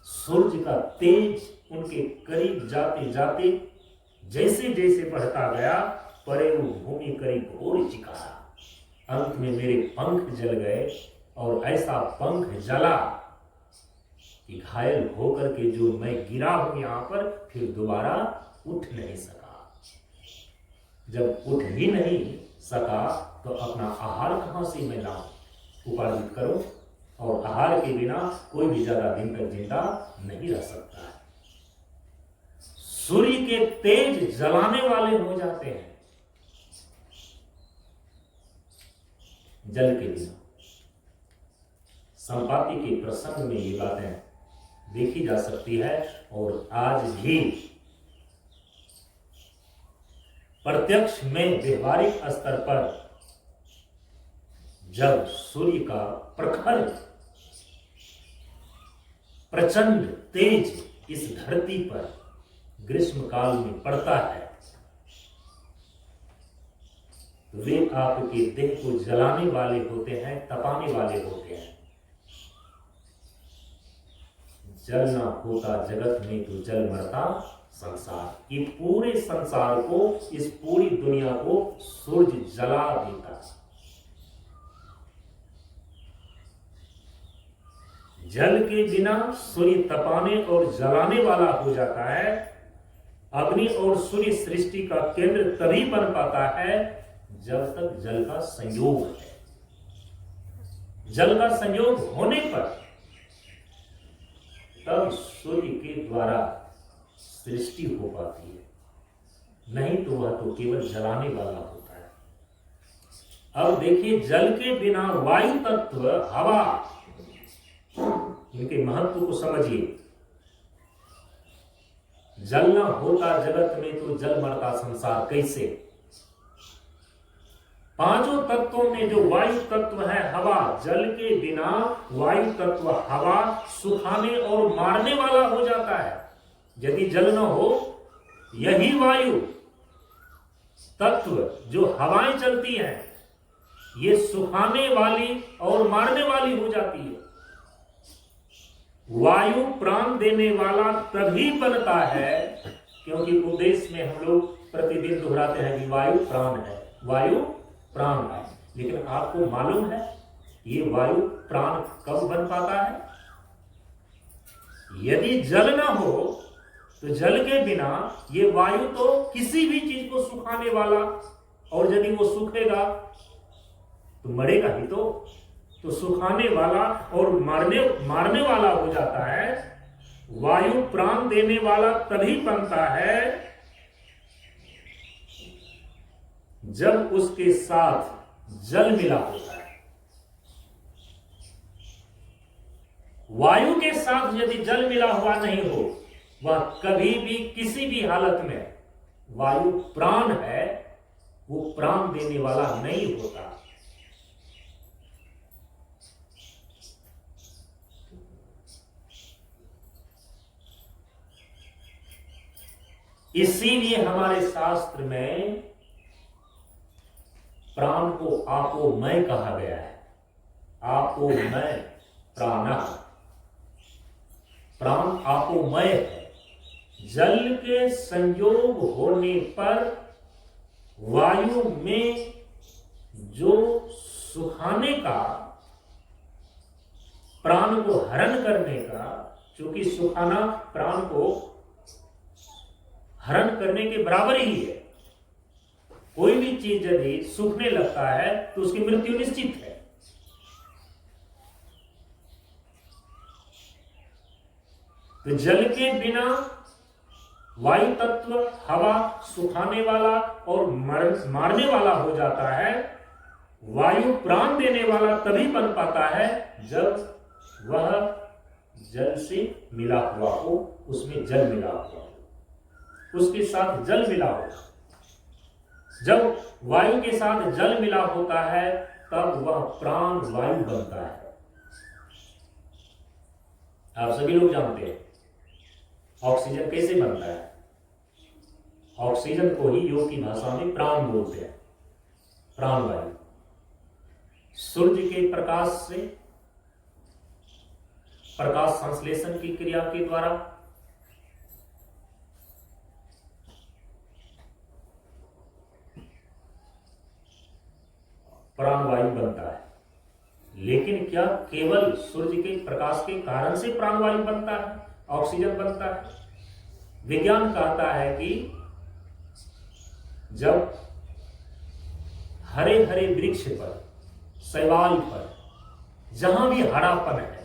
[SPEAKER 1] सूर्य का तेज उनके करीब जाते जाते जैसे जैसे बढ़ता गया, परे वो भूमि करी घोर चिकारा। अंत में मेरे पंख जल गए और ऐसा पंख जला कि घायल होकर के जो मैं गिरा हूं यहां पर, फिर दोबारा उठ नहीं सका। जब उठ ही नहीं सका तो अपना आहार कहां से मैं लाऊं, उपार्जित करूं, और आहार के बिना कोई भी ज्यादा दिन तक जिंदा नहीं रह सकता है। सूर्य के तेज जलाने वाले हो जाते हैं जल के बिना। संपाति के प्रसंग में ये बातें देखी जा सकती है और आज भी प्रत्यक्ष में व्यवहारिक स्तर पर जब सूर्य का प्रखर प्रचंड तेज इस धरती पर ग्रीष्म काल में पड़ता है, वे आपके देह को जलाने वाले होते हैं, तपाने वाले होते हैं। जल ना होता जगत में तो जल मरता संसार। ये पूरे संसार को, इस पूरी दुनिया को सूर्य जला देता। जल के बिना सूर्य तपाने और जलाने वाला हो जाता है। अग्नि और सूर्य सृष्टि का केंद्र तभी बन पाता है जब तक जल का संयोग है। जल का संयोग होने पर तब सूर्य के द्वारा सृष्टि हो पाती है, नहीं तो वह तो केवल जलाने वाला होता है। अब देखिए, जल के बिना वायु तत्व, हवा, इनके महत्व को समझिए। जल न होता जगत में तो जल मरता संसार। कैसे? पांचों तत्वों में जो वायु तत्व है हवा, जल के बिना वायु तत्व हवा सुखाने और मारने वाला हो जाता है। यदि जल न हो, यही वायु तत्व जो हवाएं चलती हैं, ये सुखाने वाली और मारने वाली हो जाती है। वायु प्राण देने वाला तभी बनता है, क्योंकि उपदेश में हम लोग प्रतिदिन दोहराते हैं कि वायु प्राण है, वायु प्राण है। लेकिन आपको मालूम है ये वायु प्राण कब बन पाता है? यदि जल न हो तो जल के बिना ये वायु तो किसी भी चीज को सुखाने वाला, और यदि वो सूखेगा तो मरेगा ही। तो सुखाने वाला और मारने वाला हो जाता है। वायु प्राण देने वाला तभी बनता है जब उसके साथ जल मिला होता है। वायु के साथ यदि जल मिला हुआ नहीं हो, वह कभी भी किसी भी हालत में, वायु प्राण है, वो प्राण देने वाला नहीं होता। इसीलिए हमारे शास्त्र में प्राण को आपोमय कहा गया है। आपोमय प्राण, प्राण आपोमय है। जल के संयोग होने पर वायु में जो सुखाने का, प्राण को हरण करने का, क्योंकि सुखाना प्राण को हरण करने के बराबर ही है। कोई भी चीज यदि सूखने लगता है तो उसकी मृत्यु निश्चित है। तो जल के बिना वायु तत्व, हवा सुखाने वाला और मारने वाला हो जाता है। वायु प्राण देने वाला तभी बन पाता है जब वह जल से मिला हुआ हो, उसमें जल मिला हुआ हो, उसके साथ जल मिला हो। जब वायु के साथ जल मिला होता है तब वह प्राण वायु बनता है। आप सभी लोग जानते हैं ऑक्सीजन कैसे बनता है। ऑक्सीजन को ही योग की भाषा में प्राण बोलते हैं, प्राण वायु। सूर्य के प्रकाश से, प्रकाश संश्लेषण की क्रिया के द्वारा प्राण वायु बनता है। लेकिन क्या केवल सूर्य के प्रकाश के कारण से प्राण वायु बनता है, ऑक्सीजन बनता है? विज्ञान कहता है कि जब हरे हरे वृक्ष पर, शैवाल पर, जहां भी हरापन है,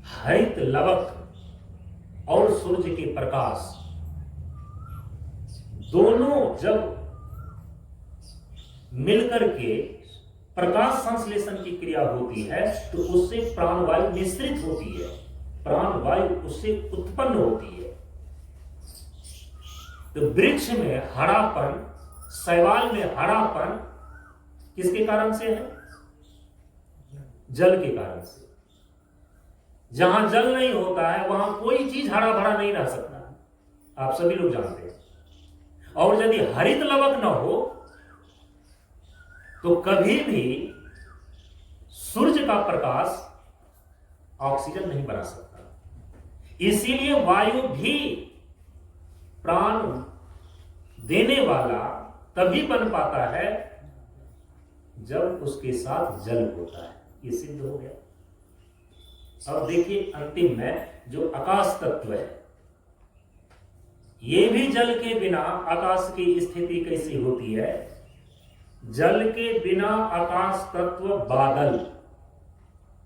[SPEAKER 1] हरित लवक और सूर्य के प्रकाश दोनों जब मिलकर के प्रकाश संश्लेषण की क्रिया होती है तो उससे प्राणवायु मिश्रित होती है, प्राणवायु उससे उत्पन्न होती है। तो वृक्ष में हरापन, शैवाल में हरापन किसके कारण से है? जल के कारण से। जहां जल नहीं होता है वहां कोई चीज हरा भरा नहीं रह सकता, आप सभी लोग जानते हैं। और यदि हरित लवक न हो तो कभी भी सूर्य का प्रकाश ऑक्सीजन नहीं बना सकता। इसीलिए वायु भी प्राण देने वाला तभी बन पाता है जब उसके साथ जल होता है। ये सिद्ध हो गया। अब देखिए अंतिम में जो आकाश तत्व है, ये भी जल के बिना आकाश की स्थिति कैसी होती है? जल के बिना आकाश तत्व बादल,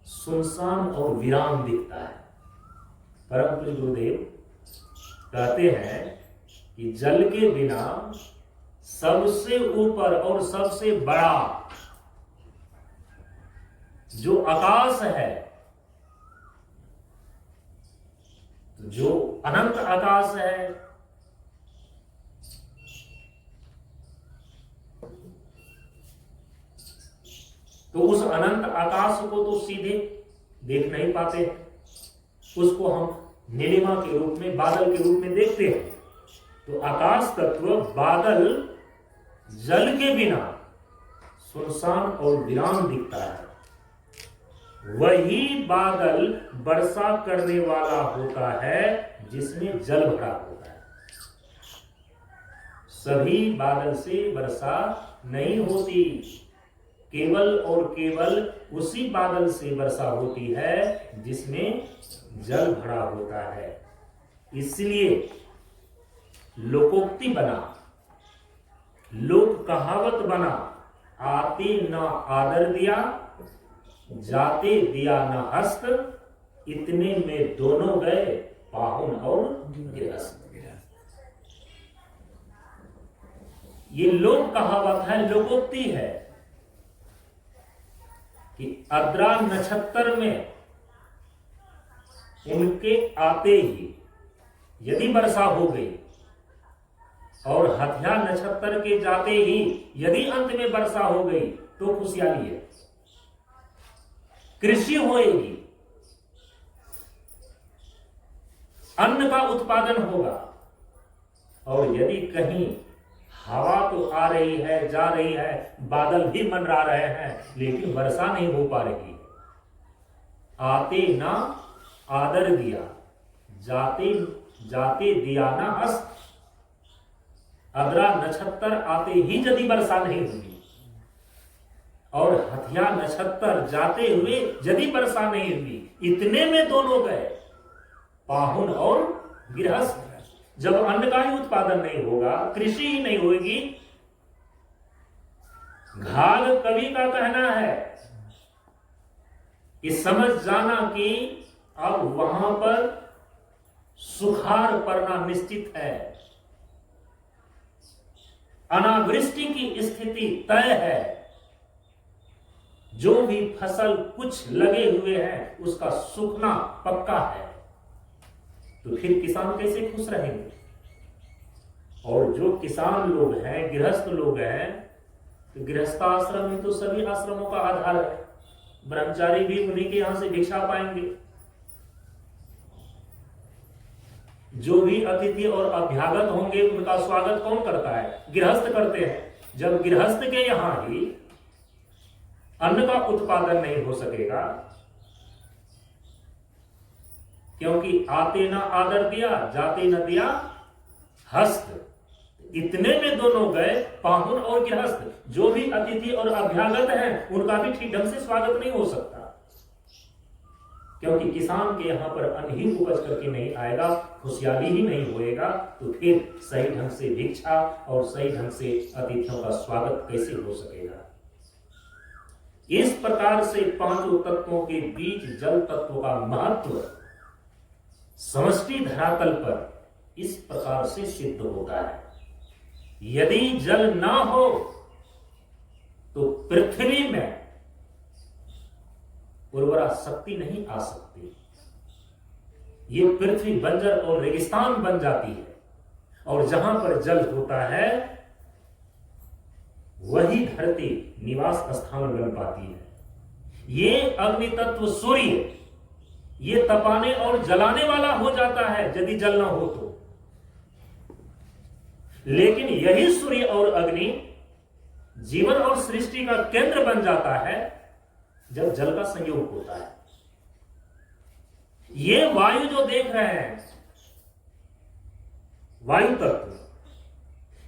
[SPEAKER 1] सुनसान और वीरान दिखता है। परम पूज्य गुरुदेव कहते हैं कि जल के बिना सबसे ऊपर और सबसे बड़ा जो आकाश है, जो अनंत आकाश है, तो उस अनंत आकाश को तो सीधे देख नहीं पाते, उसको हम नीलिमा के रूप में, बादल के रूप में देखते हैं। तो आकाश तत्व बादल जल के बिना सुनसान और वीरान दिखता है। वही बादल वर्षा करने वाला होता है जिसमें जल भरा होता है। सभी बादल से वर्षा नहीं होती, केवल और केवल उसी बादल से वर्षा होती है जिसमें जल भरा होता है। इसलिए लोकोक्ति बना, लोक कहावत बना, आते न आदर दिया, जाते दिया न हस्त, इतने में दोनों गए पाहुन और गृहस्थ। ये लोक कहावत है, लोकोक्ति है कि आद्रा नक्षत्र में उनके आते ही यदि वर्षा हो गई और हथिया नक्षत्र के जाते ही यदि अंत में वर्षा हो गई तो खुशहाली है, कृषि होएगी, अन्न का उत्पादन होगा। और यदि कहीं हवा तो आ रही है, जा रही है, बादल भी मंडरा रहे हैं, लेकिन वर्षा नहीं हो पा रही है, आते ना आदर दिया, जाते जाते दिया ना हस्त, अद्रा नक्षत्र आते ही यदि वर्षा नहीं हुई और हथिया नक्षत्र जाते हुए यदि वर्षा नहीं हुई, इतने में दोनों गए पाहुन और गृहस्थ। जब अन्न का ही उत्पादन नहीं होगा, कृषि ही नहीं होगी, घाघ कवि का कहना है कि समझ जाना कि अब वहां पर सुखाड़ पड़ना निश्चित है, अनावृष्टि की स्थिति तय है, जो भी फसल कुछ लगे हुए हैं उसका सूखना पक्का है। तो फिर किसान कैसे खुश रहेंगे? और जो किसान लोग हैं, गृहस्थ लोग हैं, तो गृहस्थाश्रम में तो सभी आश्रमों का आधार है, ब्रह्मचारी भी उन्हीं के यहां से भिक्षा पाएंगे। जो भी अतिथि और अभ्यागत होंगे उनका स्वागत कौन करता है? गृहस्थ करते हैं। जब गृहस्थ के यहां ही अन्न का उत्पादन नहीं हो सकेगा, क्योंकि आते ना आदर दिया, जाते न दिया हस्त, इतने में दोनों गए पाहुन और गृहस्थ। जो भी अतिथि और अभ्यागत हैं उनका भी ठीक ढंग से स्वागत नहीं हो सकता, क्योंकि किसान के यहां पर अन्न ही उपज करके नहीं आएगा, खुशहाली ही नहीं होएगा, तो फिर सही ढंग से भिक्षा और सही ढंग से अतिथियों का स्वागत कैसे हो सकेगा? इस प्रकार से पांचों तत्वों के बीच जल तत्व का महत्व समष्टि धरातल पर इस प्रकार से सिद्ध होता है। यदि जल ना हो तो पृथ्वी में उर्वरा शक्ति नहीं आ सकती, ये पृथ्वी बंजर और रेगिस्तान बन जाती है, और जहां पर जल होता है वही धरती निवास स्थान बन पाती है। ये अग्नि तत्व सूर्य ये तपाने और जलाने वाला हो जाता है यदि जल ना हो तो, लेकिन यही सूर्य और अग्नि जीवन और सृष्टि का केंद्र बन जाता है जब जल का संयोग होता है। ये वायु जो देख रहे हैं, वायु तत्व,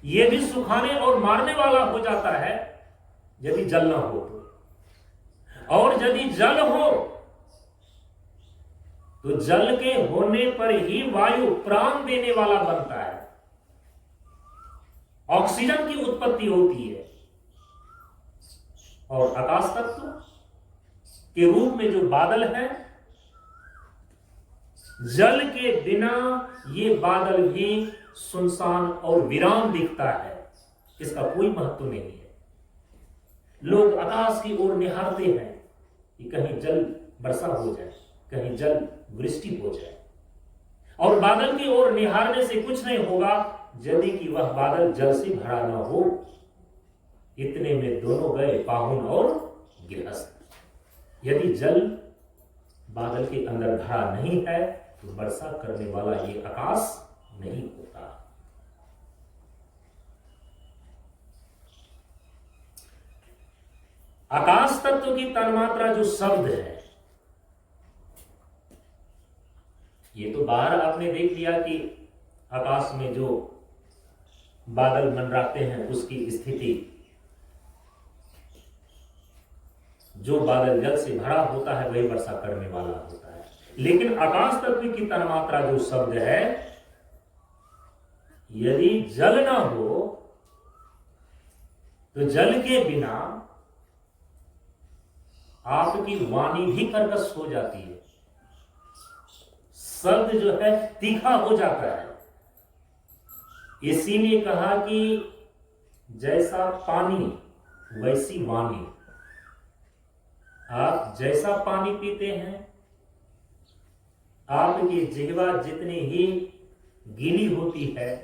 [SPEAKER 1] ये भी सुखाने और मारने वाला हो जाता है यदि जल ना हो तो, और यदि जल हो तो जल के होने पर ही वायु प्राण देने वाला बनता है, ऑक्सीजन की उत्पत्ति होती है। और आकाश तत्व के रूप में जो बादल है, जल के बिना ये बादल भी सुनसान और वीरान दिखता है, इसका कोई महत्व नहीं है। लोग आकाश की ओर निहारते हैं कि कहीं जल वर्षा हो जाए, कहीं जल वृष्टि हो जाए, और बादल की ओर निहारने से कुछ नहीं होगा यदि कि वह बादल जल से भरा न हो। इतने में दोनों गए पाहुन और गृहस्थ। यदि जल बादल के अंदर भरा नहीं है तो वर्षा करने वाला ये आकाश नहीं होता। आकाश तत्व की तन्मात्रा जो शब्द है, ये तो बाहर आपने देख लिया कि आकाश में जो बादल मंडराते हैं उसकी स्थिति, जो बादल जल से भरा होता है वही वर्षा करने वाला होता है। लेकिन आकाश तत्व की तन्मात्रा जो शब्द है यदि जल ना हो तो जल के बिना आपकी वाणी भी कर्कश हो जाती है, शब्द जो है तीखा हो जाता है। इसीलिए कहा कि जैसा पानी वैसी वाणी। आप जैसा पानी पीते हैं, आपकी जिह्वा जितनी ही गीली होती है,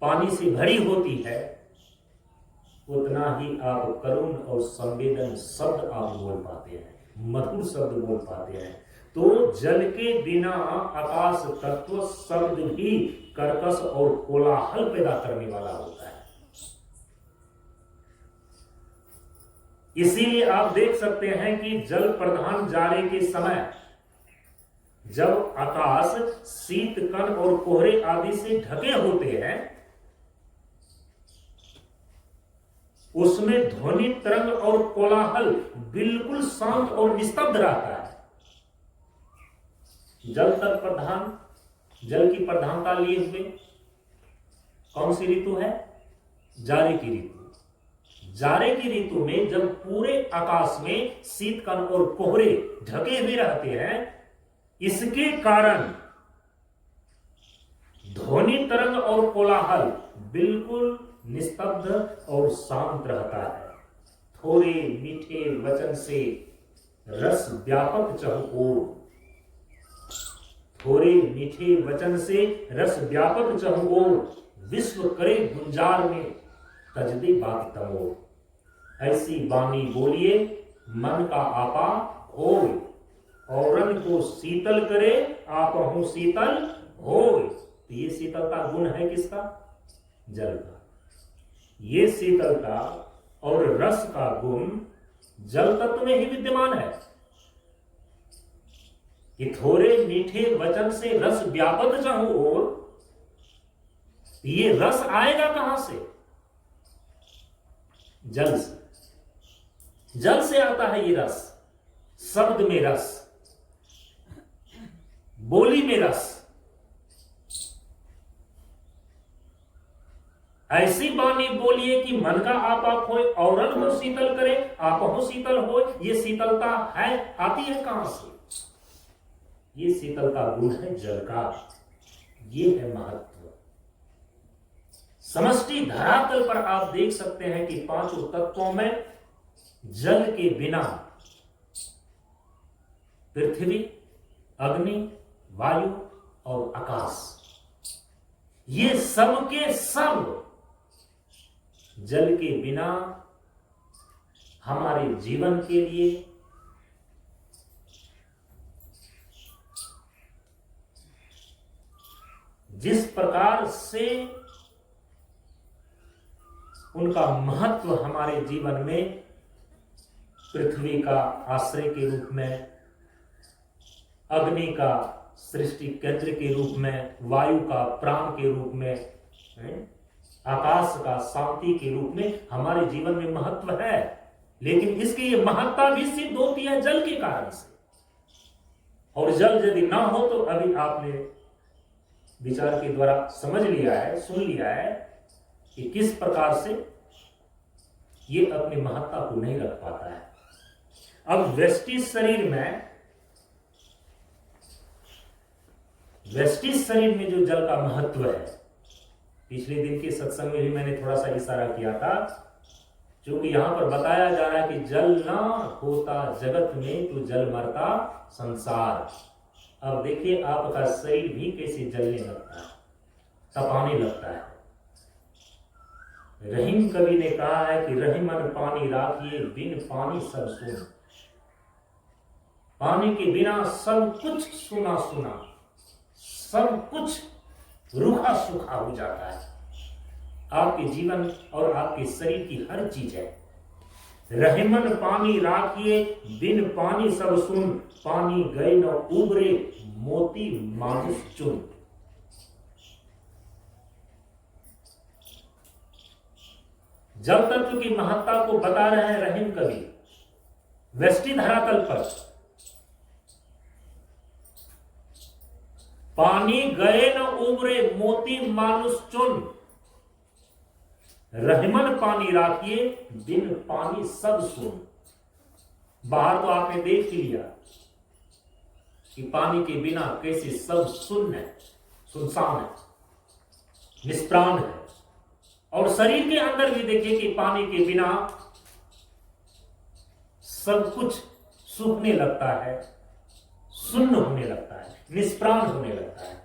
[SPEAKER 1] पानी से भरी होती है, उतना ही आप करुण और संवेदन शब्द आप बोल पाते हैं, मधुर शब्द बोल पाते हैं। तो जल के बिना आकाश तत्व शब्द भी कर्कश और कोलाहल पैदा करने वाला होता है। इसीलिए आप देख सकते हैं कि जल प्रधान जाड़े के समय जब आकाश शीत कण और कोहरे आदि से ढके होते हैं, उसमें ध्वनि तरंग और कोलाहल बिल्कुल शांत और निस्तब्ध रहता है। जल की प्रधानता लिए हुए कौन सी ऋतु है? जाड़े की ऋतु। जाड़े की ऋतु में जब पूरे आकाश में शीत कण और कोहरे ढके हुए रहते हैं, इसके कारण ध्वनि तरंग और कोलाहल बिल्कुल निस्तब्ध और शांत रहता है। थोड़े मीठे वचन से रस व्यापक चहुओर, थोड़े मीठे वचन से रस व्यापक चहुओर, विश्व करे गुंजार में तजदे बात तमोर। ऐसी वाणी बोलिए मन का आपा होय, औरन को शीतल करे आपहु शीतल होय। तो ये शीतलता गुण है किसका? जल का। ये शीतलता और रस का गुण जल तत्व में ही विद्यमान है कि थोड़े मीठे वचन से रस व्यापक चाहूं, और ये रस आएगा कहां से? जल से। जल से आता है ये रस। शब्द में रस, बोली में रस। ऐसी वाणी बोलिए कि मन का आपा खोए, औरन को शीतल करे आपहु शीतल होए। ये शीतलता है, आती है कहां से? ये शीतलता गुण है जल का। ये है महत्व। समष्टि धरातल पर आप देख सकते हैं कि पांचों तत्वों में जल के बिना पृथ्वी, अग्नि, वायु और आकाश, ये सब के सब जल के बिना हमारे जीवन के लिए जिस प्रकार से उनका महत्व हमारे जीवन में पृथ्वी का आश्रय के रूप में, अग्नि का सृष्टि केंद्र के रूप में, वायु का प्राण के रूप में, आकाश का शांति के रूप में हमारे जीवन में महत्व है। लेकिन इसकी ये महत्ता भी सिद्ध होती है जल के कारण से। और जल यदि ना हो तो अभी आपने विचार के द्वारा समझ लिया है, सुन लिया है कि किस प्रकार से ये अपनी महत्ता को नहीं रख पाता है। अब वेस्टिज शरीर में जो जल का महत्व है, पिछले दिन के सत्संग में भी मैंने थोड़ा सा इशारा किया था, क्योंकि यहां पर बताया जा रहा है कि जल ना होता जगत में तो जल मरता संसार। अब देखिए आपका शरीर भी कैसे जलने लगता है, तपाने लगता है। रहीम कवि ने कहा है कि रही मन पानी राखिए, बिन पानी सब सुन। पानी के बिना सब कुछ सुना सुना, सब कुछ रूखा सूखा हो जाता है। आपके जीवन और आपके शरीर की हर चीज है। रहीमन पानी राखिए, बिन पानी सब सुन। पानी गए न उबरे, मोती मानुष चुन। जल तत्व की महत्ता को बता रहे हैं रहीम कवि वेस्टी धरातल पर। पानी गए न उबरे मोती मानुष चुन, रहमन पानी राखिए बिन पानी सब सुन। बाहर तो आपने देख ही लिया कि पानी के बिना कैसे सब सुन्न है, सुनसान है, निष्प्राण है। और शरीर के अंदर भी देखिए कि पानी के बिना सब कुछ सूखने लगता है, सुन्न होने लगता है, निष्प्राण होने लगता है।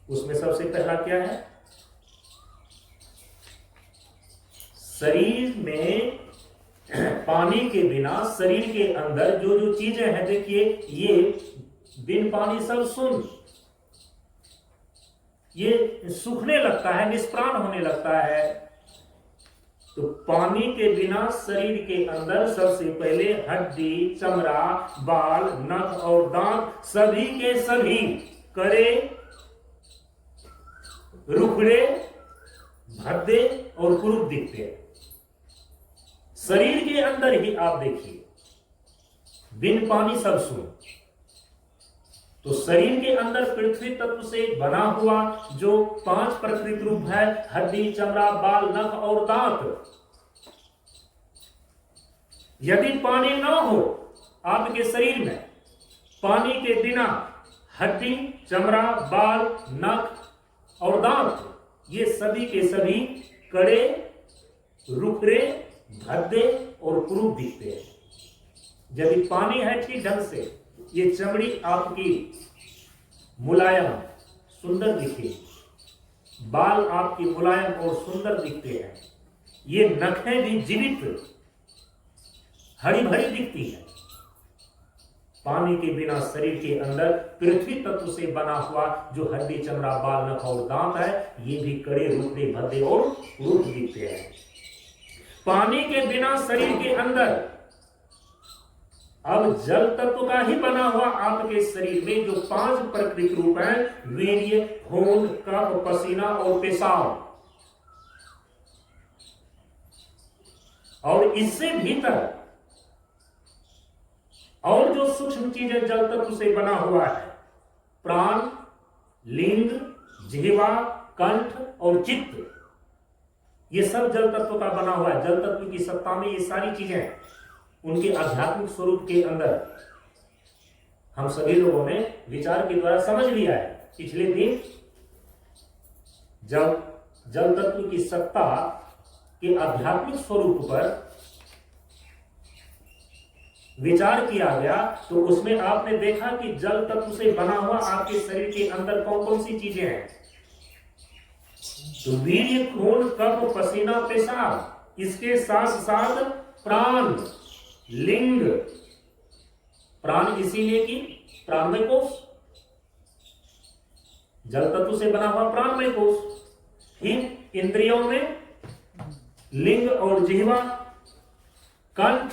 [SPEAKER 1] उसमें सबसे पहला क्या है? शरीर में पानी के बिना शरीर के अंदर जो जो चीजें हैं, देखिए ये बिन पानी सब सुन, ये सूखने लगता है, निष्प्राण होने लगता है। तो पानी के बिना शरीर के अंदर सबसे पहले हड्डी, चमड़ा, बाल, नख और दांत सभी के सभी कड़े, रुखड़े, भद्दे और कुरूप दिखते हैं। शरीर के अंदर ही आप देखिए बिन पानी सब सुन। तो शरीर के अंदर पृथ्वी तत्व से बना हुआ जो 5 प्रकृति रूप है, हड्डी, चमड़ा, बाल, नख और दांत, यदि पानी ना हो आपके शरीर में, पानी के बिना हड्डी, चमड़ा, बाल, नख और दांत ये सभी के सभी कड़े, रुखड़े, भद्दे और कुरूप दिखते हैं। यदि पानी है ठीक ढंग से, ये चमड़ी आपकी मुलायम सुंदर दिखे, बाल आपकी मुलायम और सुंदर दिखते हैं, ये नखें भी जीवित हरी भरी दिखती है। पानी के बिना शरीर के अंदर पृथ्वी तत्व से बना हुआ जो हड्डी, चमड़ा, बाल, नख और दांत है, ये भी कड़े, रुखड़े, भद्दे और कुरूप दिखते हैं। पानी के बिना शरीर के अंदर अब जल तत्व का ही बना हुआ आपके शरीर में जो 5 प्रकृति रूप हैं, वीर्य, खून, कफ, पसीना और पेशाब, और इससे भीतर और जो सूक्ष्म चीजें जल तत्व से बना हुआ है, प्राण, लिंग, जिह्वा, कंठ और चित्त, ये सब जल तत्व का बना हुआ है। जल तत्व की सत्ता में ये सारी चीजें उनके आध्यात्मिक स्वरूप के अंदर हम सभी लोगों ने विचार के द्वारा समझ लिया है। पिछले दिन जब जल तत्व की सत्ता के आध्यात्मिक स्वरूप पर विचार किया गया तो उसमें आपने देखा कि जल तत्व से बना हुआ आपके शरीर के अंदर कौन कौन सी चीजें हैं। तो वीर्य, खून, कफ, पसीना, पेशाब, इसके साथ साथ प्राण, लिंग, प्राण इसीलिए कि प्राणमय कोश, जल तत्व से बना हुआ प्राणमय कोश, फिर इंद्रियों में लिंग और जिह्वा, कंठ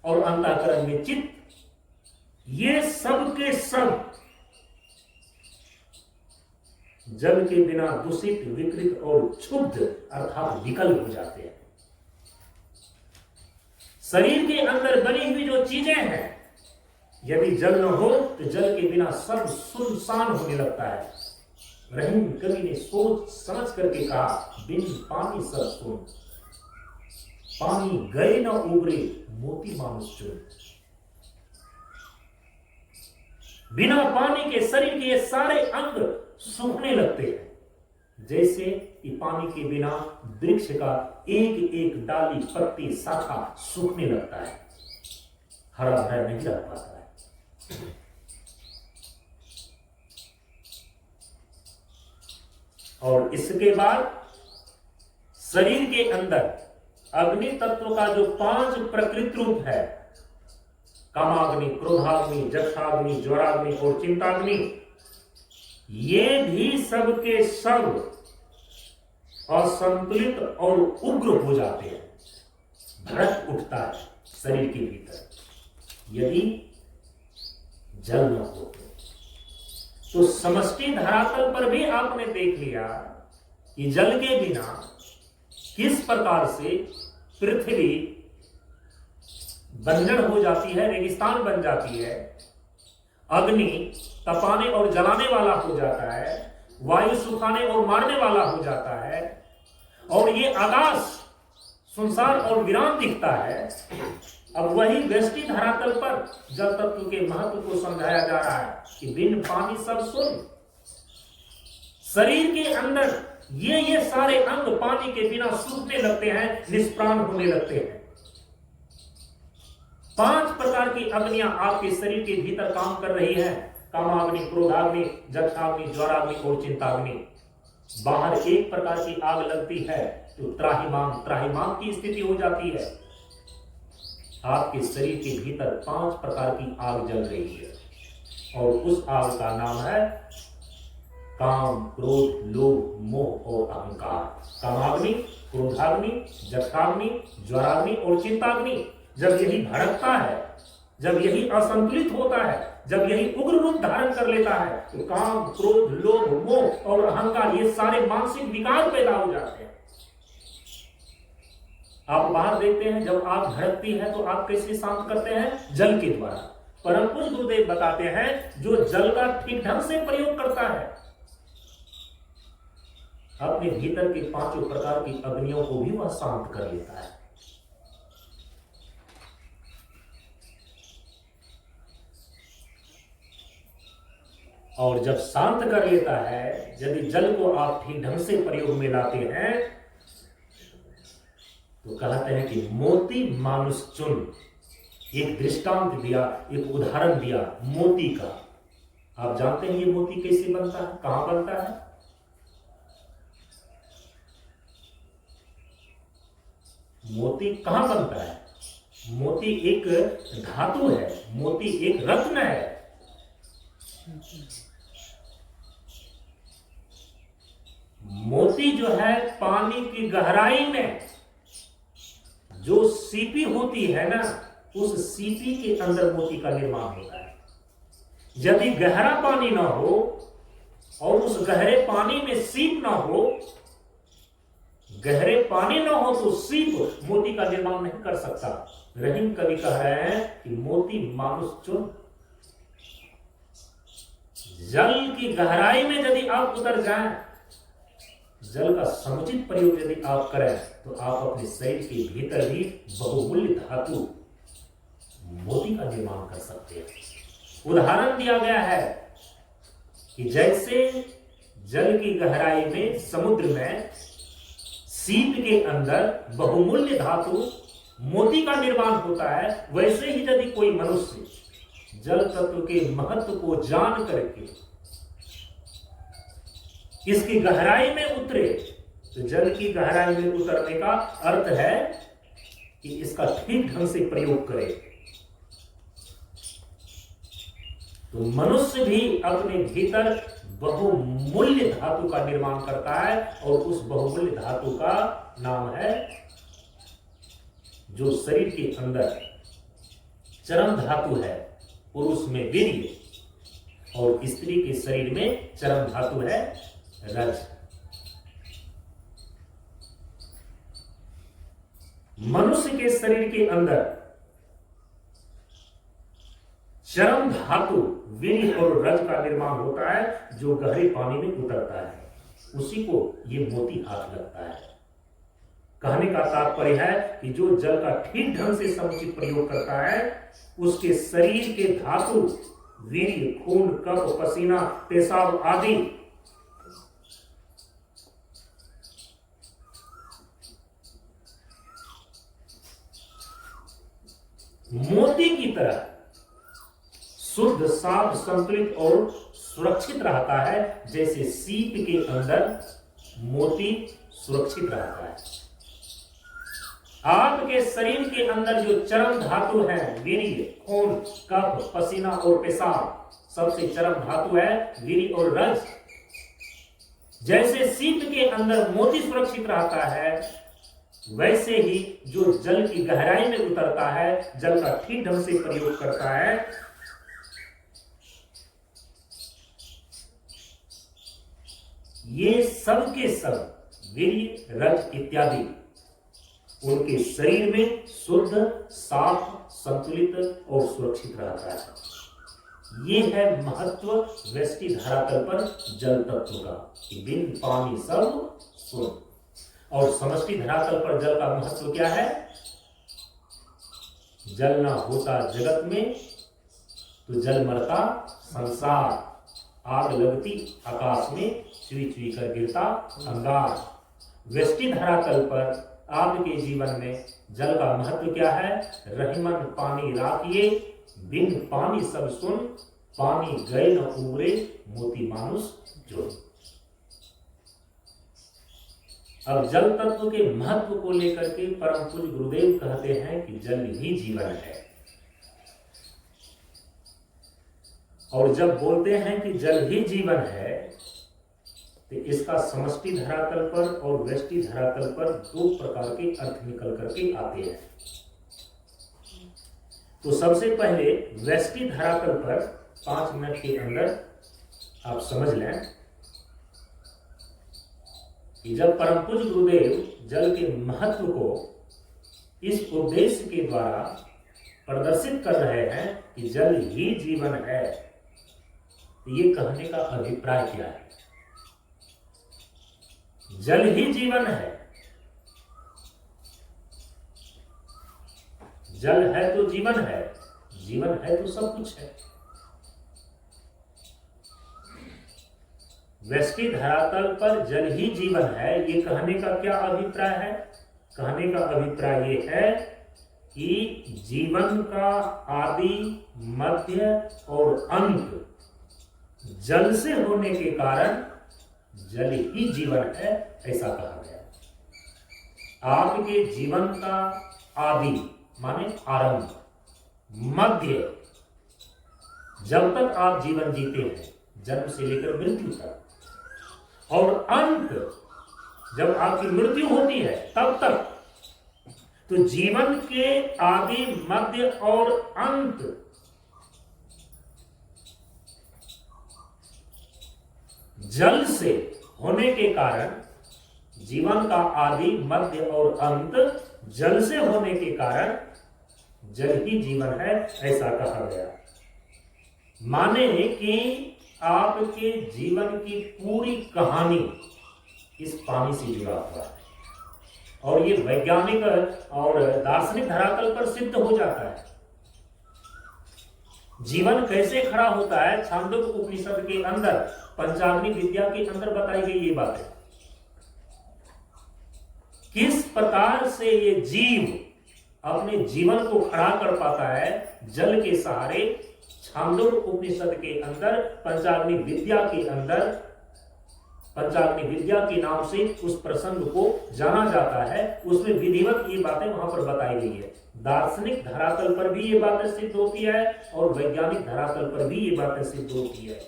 [SPEAKER 1] और अंतःकरण में चित्त, ये सब के सब जल के बिना दूषित, विकृत और क्षुब्ध अर्थात विकल हो जाते हैं। शरीर के अंदर बनी हुई जो चीजें हैं, यदि जल न हो तो जल के बिना सब सुनसान होने लगता है। रहीम कवि ने सोच समझ करके कहा, बिन पानी सब सुन, पानी गए न उबरे मोती मानुष चुन। बिना पानी के शरीर के सारे अंग सूखने लगते हैं, जैसे कि पानी के बिना वृक्ष का एक एक डाली, पत्ती, शाखा सूखने लगता है, हरा भरा नहीं रह पाता है। और इसके बाद शरीर के अंदर अग्नि तत्व का जो 5 प्रकृति रूप है, कामाग्नि, क्रोधाग्नि, जक्षाग्नि, ज्वराग्नि और चिंताग्नि, ये भी सब के सब असंतुलित और उग्र हो जाते हैं, भड़क उठता है शरीर के भीतर यदि जल न हो। तो समष्टि धरातल पर भी आपने देख लिया कि जल के बिना किस प्रकार से पृथ्वी बंजर हो जाती है, रेगिस्तान बन जाती है। अग्नि तपाने और जलाने वाला हो जाता है, वायु सुखाने और मारने वाला हो जाता है, और ये आकाश सुनसान और वीरान दिखता है। अब वही वृष्टि धरातल पर जल तत्व के महत्व को समझाया जा रहा है कि बिन पानी सब सुन। शरीर के अंदर ये सारे अंग पानी के बिना सूखने लगते हैं, निष्प्राण होने लगते हैं। 5 प्रकार की अग्नियां आपके शरीर के भीतर काम कर रही है, कामाग्नि, क्रोधाग्नि, जक्षाग्नि, ज्वाराग्नि और चिंताग्नि। बाहर एक प्रकार की आग लगती है तो त्राहिमाम की स्थिति हो जाती है। आपके शरीर के भीतर 5 प्रकार की आग जल रही है और उस आग का नाम है काम, क्रोध, लोभ, मोह और अहंकार। कामाग्नि, क्रोधाग्नि, जक्षाग्नि, ज्वाराग्नि और चिंताग्नि जब यही भड़कता है, जब यही असंतुलित होता है, जब यही उग्र रूप धारण कर लेता है तो काम, क्रोध, लोभ, मोह और अहंकार ये सारे मानसिक विकार पैदा हो जाते हैं। आप बाहर देखते हैं जब आग भड़कती है तो आप कैसे शांत करते हैं? जल के द्वारा। परम पूज्य गुरुदेव बताते हैं जो जल का ठीक ढंग से प्रयोग करता है अपने भीतर के 5 प्रकार की अग्नियों को भी वह शांत कर लेता है। और जब शांत कर लेता है, यदि जल को आप ठीक ढंग से प्रयोग में लाते हैं तो कहते हैं कि मोती मानुष चुन। एक दृष्टांत दिया, एक उदाहरण दिया मोती का। आप जानते हैं ये मोती कैसे बनता है, कहां बनता है? मोती कहां बनता है? मोती एक धातु है, मोती एक रत्न है। मोती जो है पानी की गहराई में जो सीपी होती है ना, उस सीपी के अंदर मोती का निर्माण होता है। यदि गहरा पानी ना हो और उस गहरे पानी में सीप ना हो, गहरे पानी ना हो तो सीप मोती का निर्माण नहीं कर सकता। रहीम कवि कह रहे हैं कि मोती मानुष चुन। जल की गहराई में यदि आप उतर जाएं, जल का समुचित प्रयोग यदि आप करें तो आप अपने शरीर के भीतर भी बहुमूल्य धातु मोती का निर्माण कर सकते हैं। उदाहरण दिया गया है कि जैसे जल की गहराई में, समुद्र में सीप के अंदर बहुमूल्य धातु मोती का निर्माण होता है, वैसे ही यदि कोई मनुष्य जल तत्व के महत्व को जान करके इसकी गहराई में उतरे तो जल की गहराई में उतरने का अर्थ है कि इसका ठीक ढंग से प्रयोग करे। तो मनुष्य भी अपने भीतर बहुमूल्य धातु का निर्माण करता है और उस बहुमूल्य धातु का नाम है, जो शरीर के अंदर चरम धातु है, पुरुष में वीर्य और स्त्री के शरीर में चरम धातु है रज। मनुष्य के शरीर के अंदर चरम धातु वीर्य और रज का निर्माण होता है, जो गहरे पानी में उतरता है, उसी को ये मोती हाथ लगता है। कहने का तात्पर्य है कि जो जल का ठीक ढंग से समुचित प्रयोग करता है, उसके शरीर के धातु वीर्य, खून, कफ, पसीना, पेशाब आदि मोती की तरह शुद्ध, साफ, संतुलित और सुरक्षित रहता है, जैसे सीप के अंदर मोती सुरक्षित रहता है। आपके शरीर के अंदर जो चरम धातु है, वीर्य, खून, कफ, पसीना और पेशाब, सबसे चरम धातु है वीर्य और रज। जैसे सीप के अंदर मोती सुरक्षित रहता है, वैसे ही जो जल की गहराई में उतरता है, जल का ठीक ढंग से प्रयोग करता है, ये सब के सब वीर्य, रज इत्यादि उनके शरीर में शुद्ध, साफ, संतुलित और सुरक्षित रहता है। ये है महत्व व्यष्टि धरातल पर जल तत्व का, कि बिन पानी सब सुन। और समष्टि धरातल पर जल का महत्व क्या है? जल ना होता जगत में तो जल मरता संसार, आग लगती आकाश में, चुई चुई कर गिरता अंगार। व्यष्टि धरातल पर आपके जीवन में जल का महत्व क्या है? रहीमन पानी राखिए, बिन पानी सब सुन, पानी गए न उबरे, मोती मानुष जो। अब जल तत्व के महत्व को लेकर के परम पूज्य गुरुदेव कहते हैं कि जल ही जीवन है। और जब बोलते हैं कि जल ही जीवन है तो इसका समष्टि धरातल पर और व्यष्टि धरातल पर दो प्रकार के अर्थ निकल करके आते हैं। तो सबसे पहले व्यष्टि धरातल पर 5 मिनट के अंदर आप समझ लें कि जब परम पूज्य गुरुदेव जल के महत्व को इस उद्देश्य के द्वारा प्रदर्शित कर रहे हैं कि जल ही जीवन है, तो ये कहने का अभिप्राय क्या है? जल ही जीवन है, जल है तो जीवन है, जीवन है तो सब कुछ है। व्यष्टि धरातल पर जल ही जीवन है, ये कहने का क्या अभिप्राय है? कहने का अभिप्राय ये है कि जीवन का आदि मध्य और अंत जल से होने के कारण जल ही जीवन है, ऐसा कहा गया। आपके जीवन का आदि माने आरंभ, मध्य जब तक आप जीवन जीते हैं, जन्म से लेकर मृत्यु तक, और अंत जब आपकी मृत्यु होती है तब तक, तो जीवन के आदि मध्य और अंत जल से होने के कारण, जीवन का आदि मध्य और अंत जल से होने के कारण जल ही जीवन है, ऐसा कहा गया। माने कि आपके जीवन की पूरी कहानी इस पानी से जुड़ा हुआ है, और ये वैज्ञानिक और दार्शनिक धरातल पर सिद्ध हो जाता है। जीवन कैसे खड़ा होता है, छांदोग्य उपनिषद के अंदर, पंचाग्नि विद्या के अंदर बताई गई ये बात है। किस प्रकार से ये जीव अपने जीवन को खड़ा कर पाता है जल के सहारे, छांदोग्य उपनिषद के अंदर, पंचाग्नि विद्या के अंदर, पंचाग्नि विद्या के नाम से उस प्रसंग को जाना जाता है। उसमें विधिवत ये बातें वहां पर बताई गई है। दार्शनिक धरातल पर भी ये बातें सिद्ध होती है और वैज्ञानिक धरातल पर भी ये बातें सिद्ध होती है।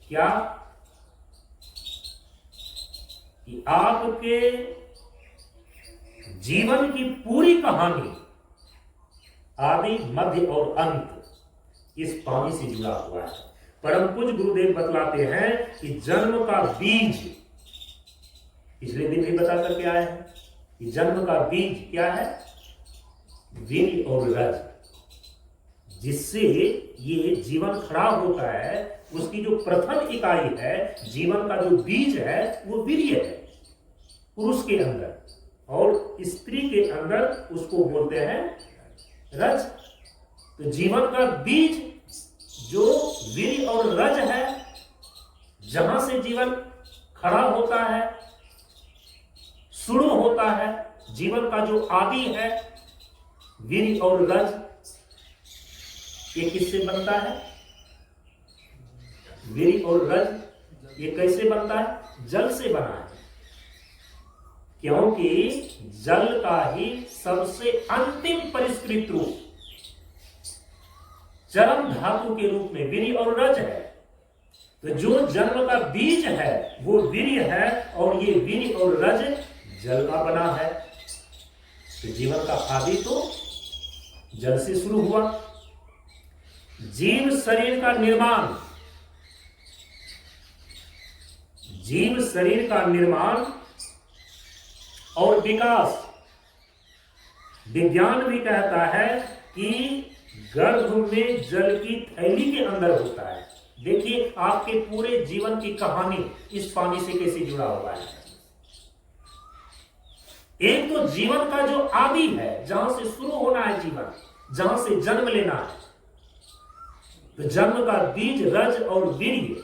[SPEAKER 1] क्या? कि आपके जीवन की पूरी कहानी, आदि मध्य और अंत इस पानी से जुड़ा हुआ है। परम पूज्य गुरुदेव बतलाते हैं कि जन्म का बीज, पिछले दिन भी बता करके आए हैं कि जन्म का बीज क्या है? वीर्य और रज, जिससे ये जीवन खड़ा होता है। उसकी जो प्रथम इकाई है, जीवन का जो बीज है, वो वीर्य है पुरुष के अंदर, और स्त्री के अंदर उसको बोलते हैं रज। तो जीवन का बीज जो वीर्य और रज है, जहां से जीवन खड़ा होता है, शुरू होता है, जीवन का जो आदि है वीर्य और रज, ये किससे बनता है? वीर्य और रज ये कैसे बनता है? जल से बना है, क्योंकि जल का ही सबसे अंतिम परिष्कृत रूप चरम धातु के रूप में वीर्य और रज है। तो जो जन्म का बीज है वो वीर्य है, और ये वीर्य और रज जल का बना है। तो जीवन का आदि तो जल से शुरू हुआ। जीव शरीर का निर्माण, जीव शरीर का निर्माण और विकास, विज्ञान भी कहता है कि गर्भ में जल की थैली के अंदर होता है। देखिए आपके पूरे जीवन की कहानी इस पानी से कैसे जुड़ा हुआ है। एक तो जीवन का जो आदि है, जहां से शुरू होना है जीवन, जहां से जन्म लेना है, तो जन्म का बीज, रज और वीर्य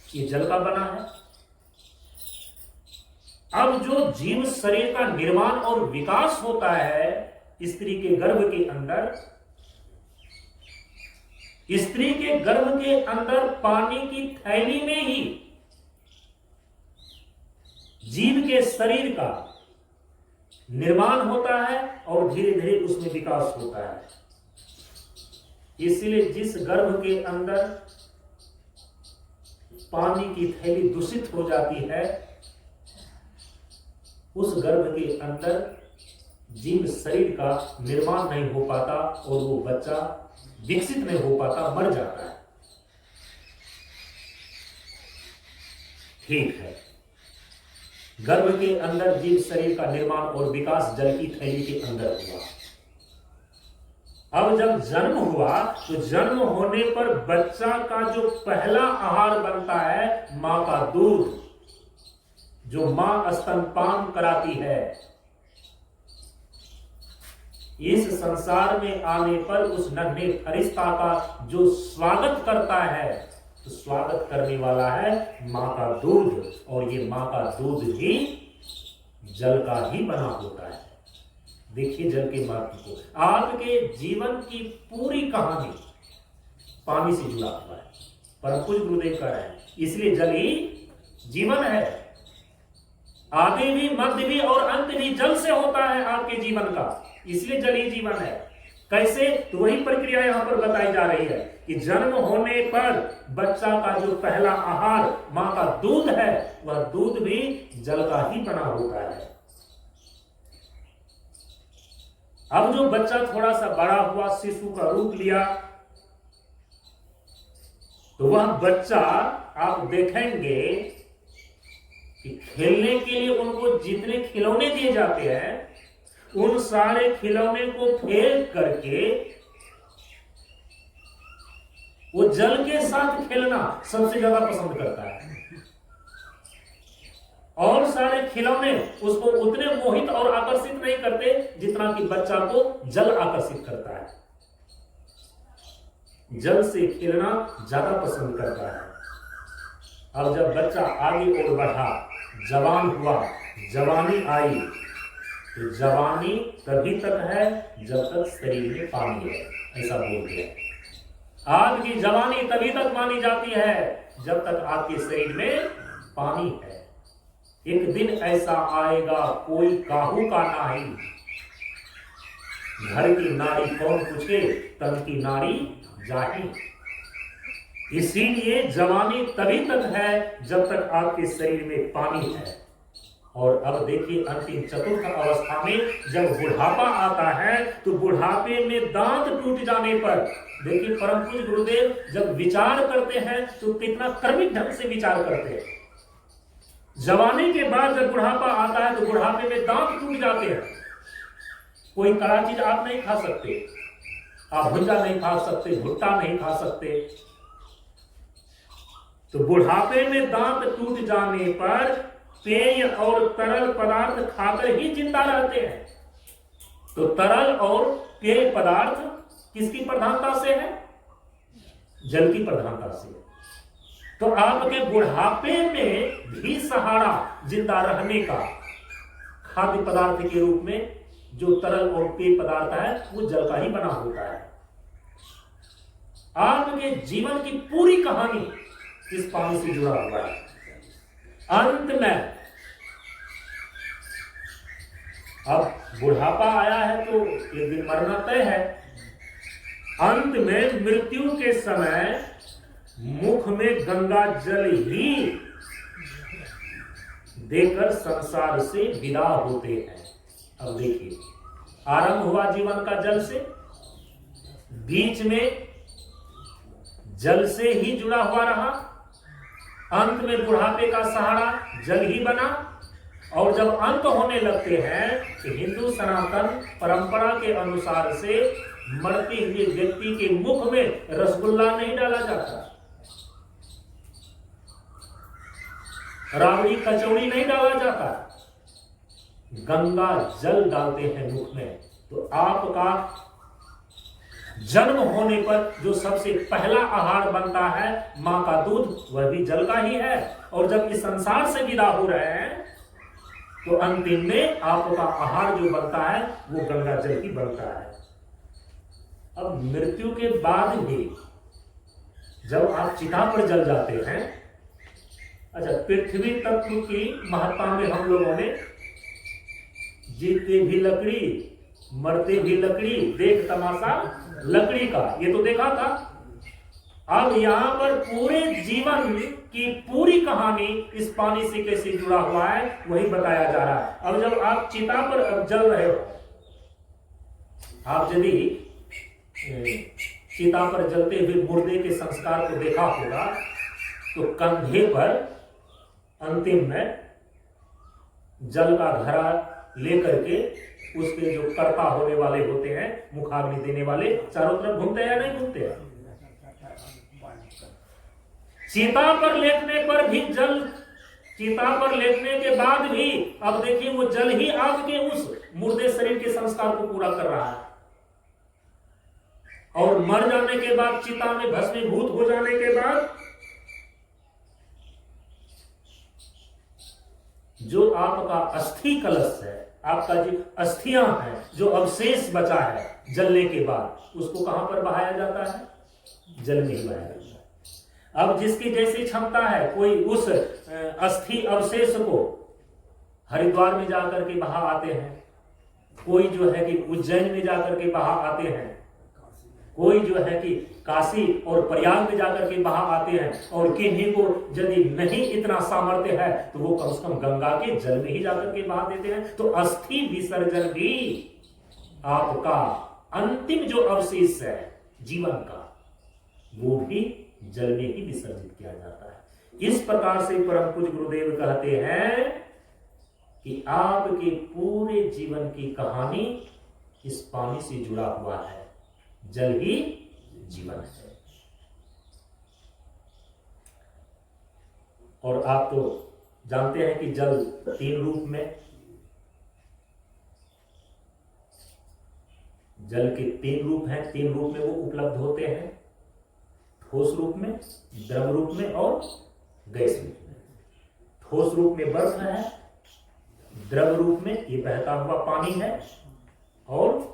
[SPEAKER 1] ये जल का बना है। अब जो जीव शरीर का निर्माण और विकास होता है स्त्री के गर्भ के अंदर, स्त्री के गर्भ के अंदर पानी की थैली में ही जीव के शरीर का निर्माण होता है और धीरे धीरे उसमें विकास होता है। इसलिए जिस गर्भ के अंदर पानी की थैली दूषित हो जाती है, उस गर्भ के अंदर जीव शरीर का निर्माण नहीं हो पाता और वो बच्चा विकसित नहीं हो पाता, मर जाता है। ठीक है, गर्भ के अंदर जीव शरीर का निर्माण और विकास जल की थैली के अंदर हुआ। अब जब जन्म हुआ तो जन्म होने पर बच्चा का जो पहला आहार बनता है मां का दूध, जो मां स्तनपान कराती है। इस संसार में आने पर उस नन्हे फरिश्ता का जो स्वागत करता है, तो स्वागत करने वाला है मां का दूध, और ये मां का दूध भी जल का ही बना होता है। देखिए जल के महत्व को। आपके जीवन की पूरी कहानी पानी से जुड़ा हुआ है। परम पूज्य गुरुदेव कह रहे हैं, इसलिए जल ही जीवन है। आदि भी, मध्य भी और अंत भी जल से होता है आपके जीवन का, इसलिए जल ही जीवन है। कैसे? तो वही प्रक्रिया यहां पर बताई जा रही है कि जन्म होने पर बच्चा का जो पहला आहार मां का दूध है, वह दूध भी जल का ही बना होता है। अब जो बच्चा थोड़ा सा बड़ा हुआ, शिशु का रूप लिया, तो वह बच्चा आप देखेंगे कि खेलने के लिए उनको जितने खिलौने दिए जाते हैं, उन सारे खिलौने को फेंक करके वो जल के साथ खेलना सबसे ज्यादा पसंद करता है। और सारे खिलौने उसको उतने मोहित और आकर्षित नहीं करते जितना कि बच्चा को जल आकर्षित करता है। जल से खेलना ज्यादा पसंद करता है। अब जब बच्चा आगे और बढ़ा, जवान हुआ, जवानी आई, तो जवानी तभी तक है जब तक शरीर में पानी है, ऐसा बोलते हैं। आज की जवानी तभी तक मानी जाती है जब तक आपके शरीर में पानी है। एक दिन ऐसा आएगा कोई काहू का नाही, घर की नारी कौन पूछे, तन की नारी जाही। इसीलिए जवानी तभी तक है जब तक आपके शरीर में पानी है। और अब देखिए अंतिम चतुर्थ अवस्था में जब बुढ़ापा आता है, तो बुढ़ापे में दांत टूट जाने पर, देखिए परम पूज्य गुरुदेव जब विचार करते हैं तो कितना क्रमिक ढंग से विचार करते हैं। जवानी के बाद जब बुढ़ापा आता है तो बुढ़ापे में दांत टूट जाते हैं। कोई कड़ा चीज आप नहीं खा सकते, आप भुंजा नहीं खा सकते, भुट्टा नहीं खा सकते। तो बुढ़ापे में दांत टूट जाने पर पेय और तरल पदार्थ खाकर ही जिंदा रहते हैं। तो तरल और पेय पदार्थ किसकी प्रधानता से है? जल की प्रधानता से। तो आपके बुढ़ापे में भी सहारा जिंदा रहने का खाद्य पदार्थ के रूप में जो तरल और पेय पदार्थ है, वो जल का ही बना होता है। आपके जीवन की पूरी कहानी इस पानी से जुड़ा हुआ है। अंत में अब बुढ़ापा आया है तो एक दिन मरना तय है। अंत में मृत्यु के समय मुख में गंगा जल ही देकर संसार से विदा होते हैं। अब देखिए, आरंभ हुआ जीवन का जल से, बीच में जल से ही जुड़ा हुआ रहा, अंत में बुढ़ापे का सहारा जल ही बना, और जब अंत होने लगते हैं तो हिंदू सनातन परंपरा के अनुसार से मरते हुए व्यक्ति के मुख में रसगुल्ला नहीं डाला जाता, राबड़ी कचौड़ी नहीं डाला जाता, गंगा जल डालते हैं मुख में। तो आपका जन्म होने पर जो सबसे पहला आहार बनता है मां का दूध, वह भी जल का ही है। और जब इस संसार से विदा हो रहे हैं तो अंतिम में आपका आहार जो बनता है वो गंगा जल ही बनता है। अब मृत्यु के बाद भी जब आप चिता पर जल जाते हैं, अच्छा, पृथ्वी तत्व की महत्ता में हम लोगों ने जीते भी लकड़ी मरते भी लकड़ी, देख तमाशा लकड़ी का, ये तो देखा था। अब यहां पर पूरे जीवन की पूरी कहानी इस पानी से कैसे जुड़ा हुआ है वही बताया जा रहा है। अब जब आप चिता पर अब जल रहे हो, आप यदि चिता पर जलते हुए मुर्दे के संस्कार को देखा होगा तो कंधे पर अंतिम में जल का घड़ा लेकर के उसके जो कर्ता होने वाले होते हैं, मुखाग्नि देने वाले, चारों तरफ घूमते हैं या नहीं घूमते हैं? चिता पर लेटने पर भी जल, चिता पर लेटने के बाद भी अब देखिए वो जल ही आग के उस मुर्दे शरीर के संस्कार को पूरा कर रहा है। और मर जाने के बाद, चिता में भस्मीभूत हो जाने के बाद जो आपका अस्थि कलश है, आपका जो अस्थियां हैं, जो अवशेष बचा है जलने के बाद, उसको कहां पर बहाया जाता है? जल में ही बहाया जाता है। अब जिसकी जैसी क्षमता है, कोई उस अस्थि अवशेष को हरिद्वार में जाकर के बहा आते हैं, कोई जो है कि उज्जैन में जाकर के बहा आते हैं, कोई जो है कि काशी और प्रयाग में जाकर के बहा आते हैं, और किन्हीं को यदि नहीं इतना सामर्थ्य है तो वो कम से कम गंगा के जल में ही जाकर के बहा देते हैं। तो अस्थि विसर्जन भी आपका अंतिम जो अवशेष है जीवन का, वो भी जल में ही विसर्जित किया जाता है। इस प्रकार से परम पूज्य गुरुदेव कहते हैं कि आपके पूरे जीवन की कहानी इस पानी से जुड़ा हुआ है, जल ही जीवन है। और आप तो जानते हैं कि जल 3 रूप में, जल के 3 रूप हैं, 3 रूप में वो उपलब्ध होते हैं, ठोस रूप में, द्रव रूप में और गैस रूप में। ठोस रूप में बर्फ है, द्रव रूप में ये बहता हुआ पानी है, और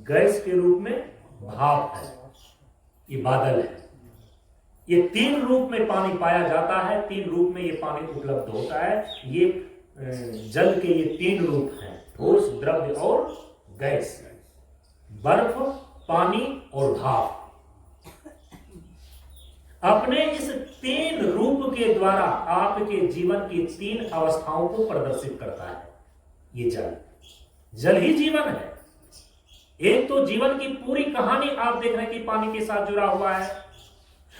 [SPEAKER 1] गैस के रूप में भाप है, ये बादल है। ये 3 रूप में पानी पाया जाता है, 3 रूप में ये पानी उपलब्ध होता है। ये जल के ये 3 रूप हैं, ठोस, द्रव्य और गैस, बर्फ, पानी और भाप। अपने इस 3 रूप के द्वारा आपके जीवन की 3 अवस्थाओं को प्रदर्शित करता है ये जल। जल ही जीवन है। एक तो जीवन की पूरी कहानी आप देख रहे हैं कि पानी के साथ जुड़ा हुआ है।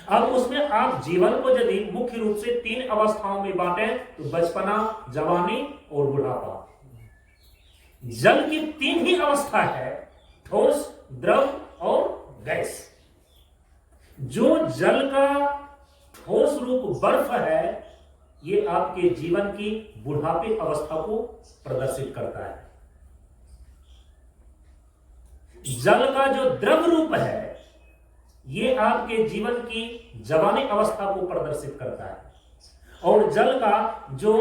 [SPEAKER 1] अब उसमें आप जीवन को यदि मुख्य रूप से 3 अवस्थाओं में बांटें तो बचपना, जवानी और बुढ़ापा। जल की 3 ही अवस्था है, ठोस, द्रव और गैस। जो जल का ठोस रूप बर्फ है, ये आपके जीवन की बुढ़ापे अवस्था को प्रदर्शित करता है। जल का जो द्रव रूप है, ये आपके जीवन की जवानी अवस्था को प्रदर्शित करता है। और जल का जो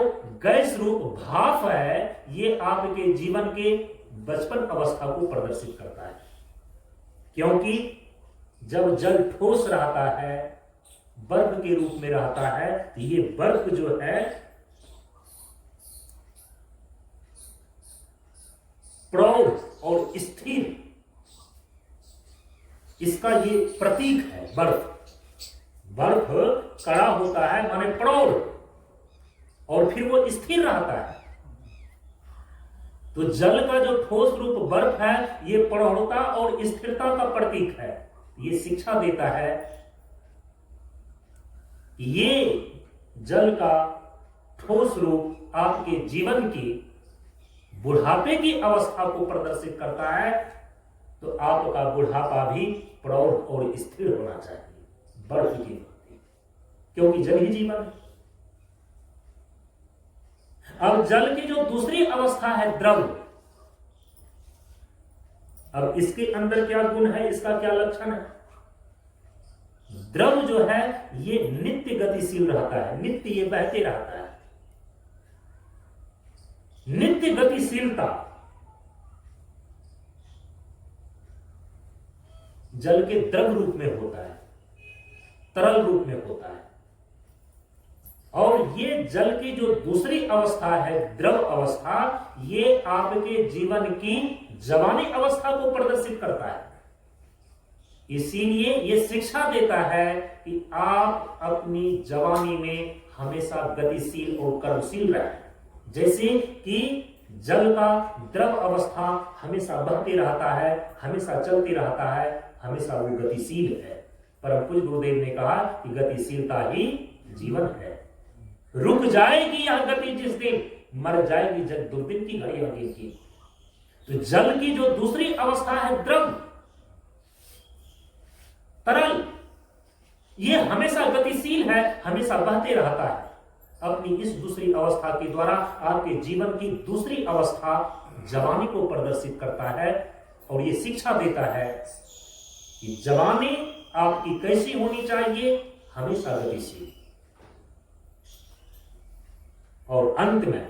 [SPEAKER 1] गैस रूप भाप है, ये आपके जीवन के बचपन अवस्था को प्रदर्शित करता है। क्योंकि जब जल ठोस रहता है, बर्फ के रूप में रहता है, तो ये बर्फ जो है प्रौढ़ और स्थिर, इसका ये प्रतीक है। बर्फ कड़ा होता है माने प्रौढ़, और फिर वो स्थिर रहता है। तो जल का जो ठोस रूप बर्फ है, ये प्रौढ़ता और स्थिरता का प्रतीक है। ये शिक्षा देता है ये जल का ठोस रूप आपके जीवन की बुढ़ापे की अवस्था को प्रदर्शित करता है, तो आपका बुढ़ापा भी प्रौढ़ और स्थिर होना चाहिए, बढ़ की भांति, क्योंकि जल ही जीवन है। अब जल की जो दूसरी अवस्था है द्रव, अब इसके अंदर क्या गुण है, इसका क्या लक्षण है? द्रव जो है ये नित्य गतिशील रहता है, नित्य ये बहते रहता है। नित्य गतिशीलता जल के द्रव रूप में होता है, तरल रूप में होता है। और ये जल की जो दूसरी अवस्था है द्रव अवस्था, ये आपके जीवन की जवानी अवस्था को प्रदर्शित करता है। इसीलिए ये शिक्षा देता है कि आप अपनी जवानी में हमेशा गतिशील और कर्मशील रहें। जैसे कि जल का द्रव अवस्था हमेशा बहते रहता है, हमेशा चलते रहता है, हमेशा वो गतिशील है। परम पूज्य गुरुदेव ने कहा कि गतिशीलता ही जीवन है। रुक जाएगी यह गति जिस दिन, मर जाएगी जब दुर्दिन की घड़ी आगे की। तो जल की जो दूसरी अवस्था है द्रव, तरल, ये हमेशा गतिशील है, हमेशा बहते रहता है। अपनी इस दूसरी अवस्था के द्वारा आपके जीवन की दूसरी अवस्था जवानी को प्रदर्शित करता है और ये शिक्षा देता है कि जवानी आपकी कैसी होनी चाहिए, हमेशा गतिशील। और अंत में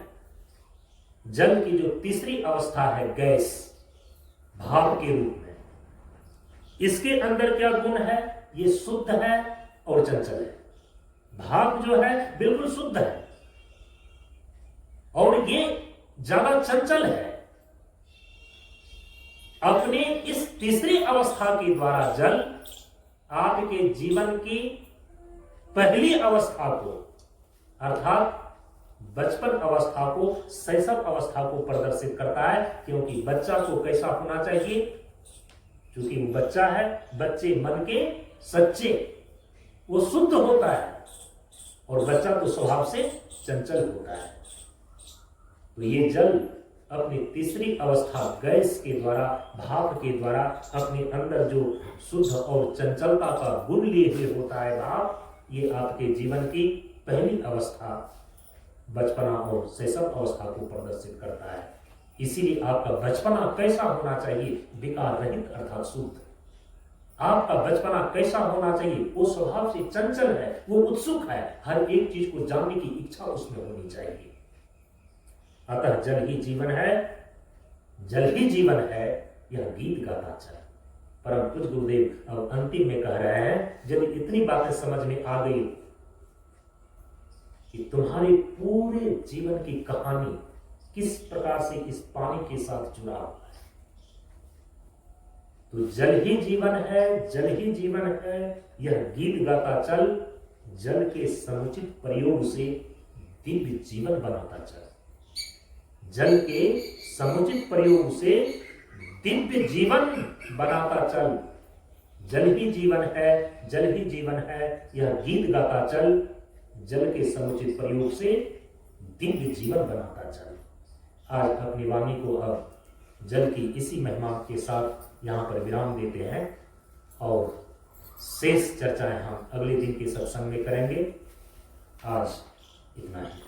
[SPEAKER 1] जल की जो तीसरी अवस्था है गैस, भाप के रूप में, इसके अंदर क्या गुण है? ये शुद्ध है और चंचल है। भाप जो है बिल्कुल शुद्ध है और ये ज्यादा चंचल है। अपने इस तीसरी अवस्था के द्वारा जल आपके जीवन की पहली अवस्था को, अर्थात बचपन अवस्था को, शैशव अवस्था को प्रदर्शित करता है। क्योंकि बच्चा को कैसा होना चाहिए? क्योंकि वो बच्चा है, बच्चे मन के सच्चे, वो शुद्ध होता है और बच्चा तो स्वभाव से चंचल होता है। तो ये जल अपनी तीसरी अवस्था गैस के द्वारा, भाप के द्वारा अपने अंदर जो शुद्ध और चंचलता का गुण लिए हुए होता है भाप, ये आपके जीवन की पहली अवस्था, बचपना और शैशव अवस्था को प्रदर्शित करता है। इसीलिए आपका बचपना कैसा होना चाहिए? विकार रहित अर्थात शुद्ध। आपका बचपना कैसा होना चाहिए? वो स्वभाव से चंचल है, वो उत्सुक है, हर एक चीज को जानने की इच्छा उसमें होनी चाहिए। अतः जल ही जीवन है, जल ही जीवन है, यह गीत गाता चल। परम पूज्य गुरुदेव अब अंतिम में कह रहे हैं, यदि इतनी बातें समझ में आ गई कि तुम्हारे पूरे जीवन की कहानी किस प्रकार से इस पानी के साथ जुड़ा हुआ है, तो जल ही जीवन है, जल ही जीवन है, यह गीत गाता चल। जल के समुचित प्रयोग से दिव्य जीवन बनाता चल। जल के समुचित प्रयोग से दिव्य जीवन बनाता चल। जल ही जीवन है, जल ही जीवन है, यह गीत गाता चल। जल के समुचित प्रयोग से दिव्य जीवन बनाता चल। आज अपनी वाणी को अब जल की इसी महिमा के साथ यहाँ पर विराम देते हैं और शेष चर्चाएं हम अगले दिन के सत्संग में करेंगे। आज इतना ही।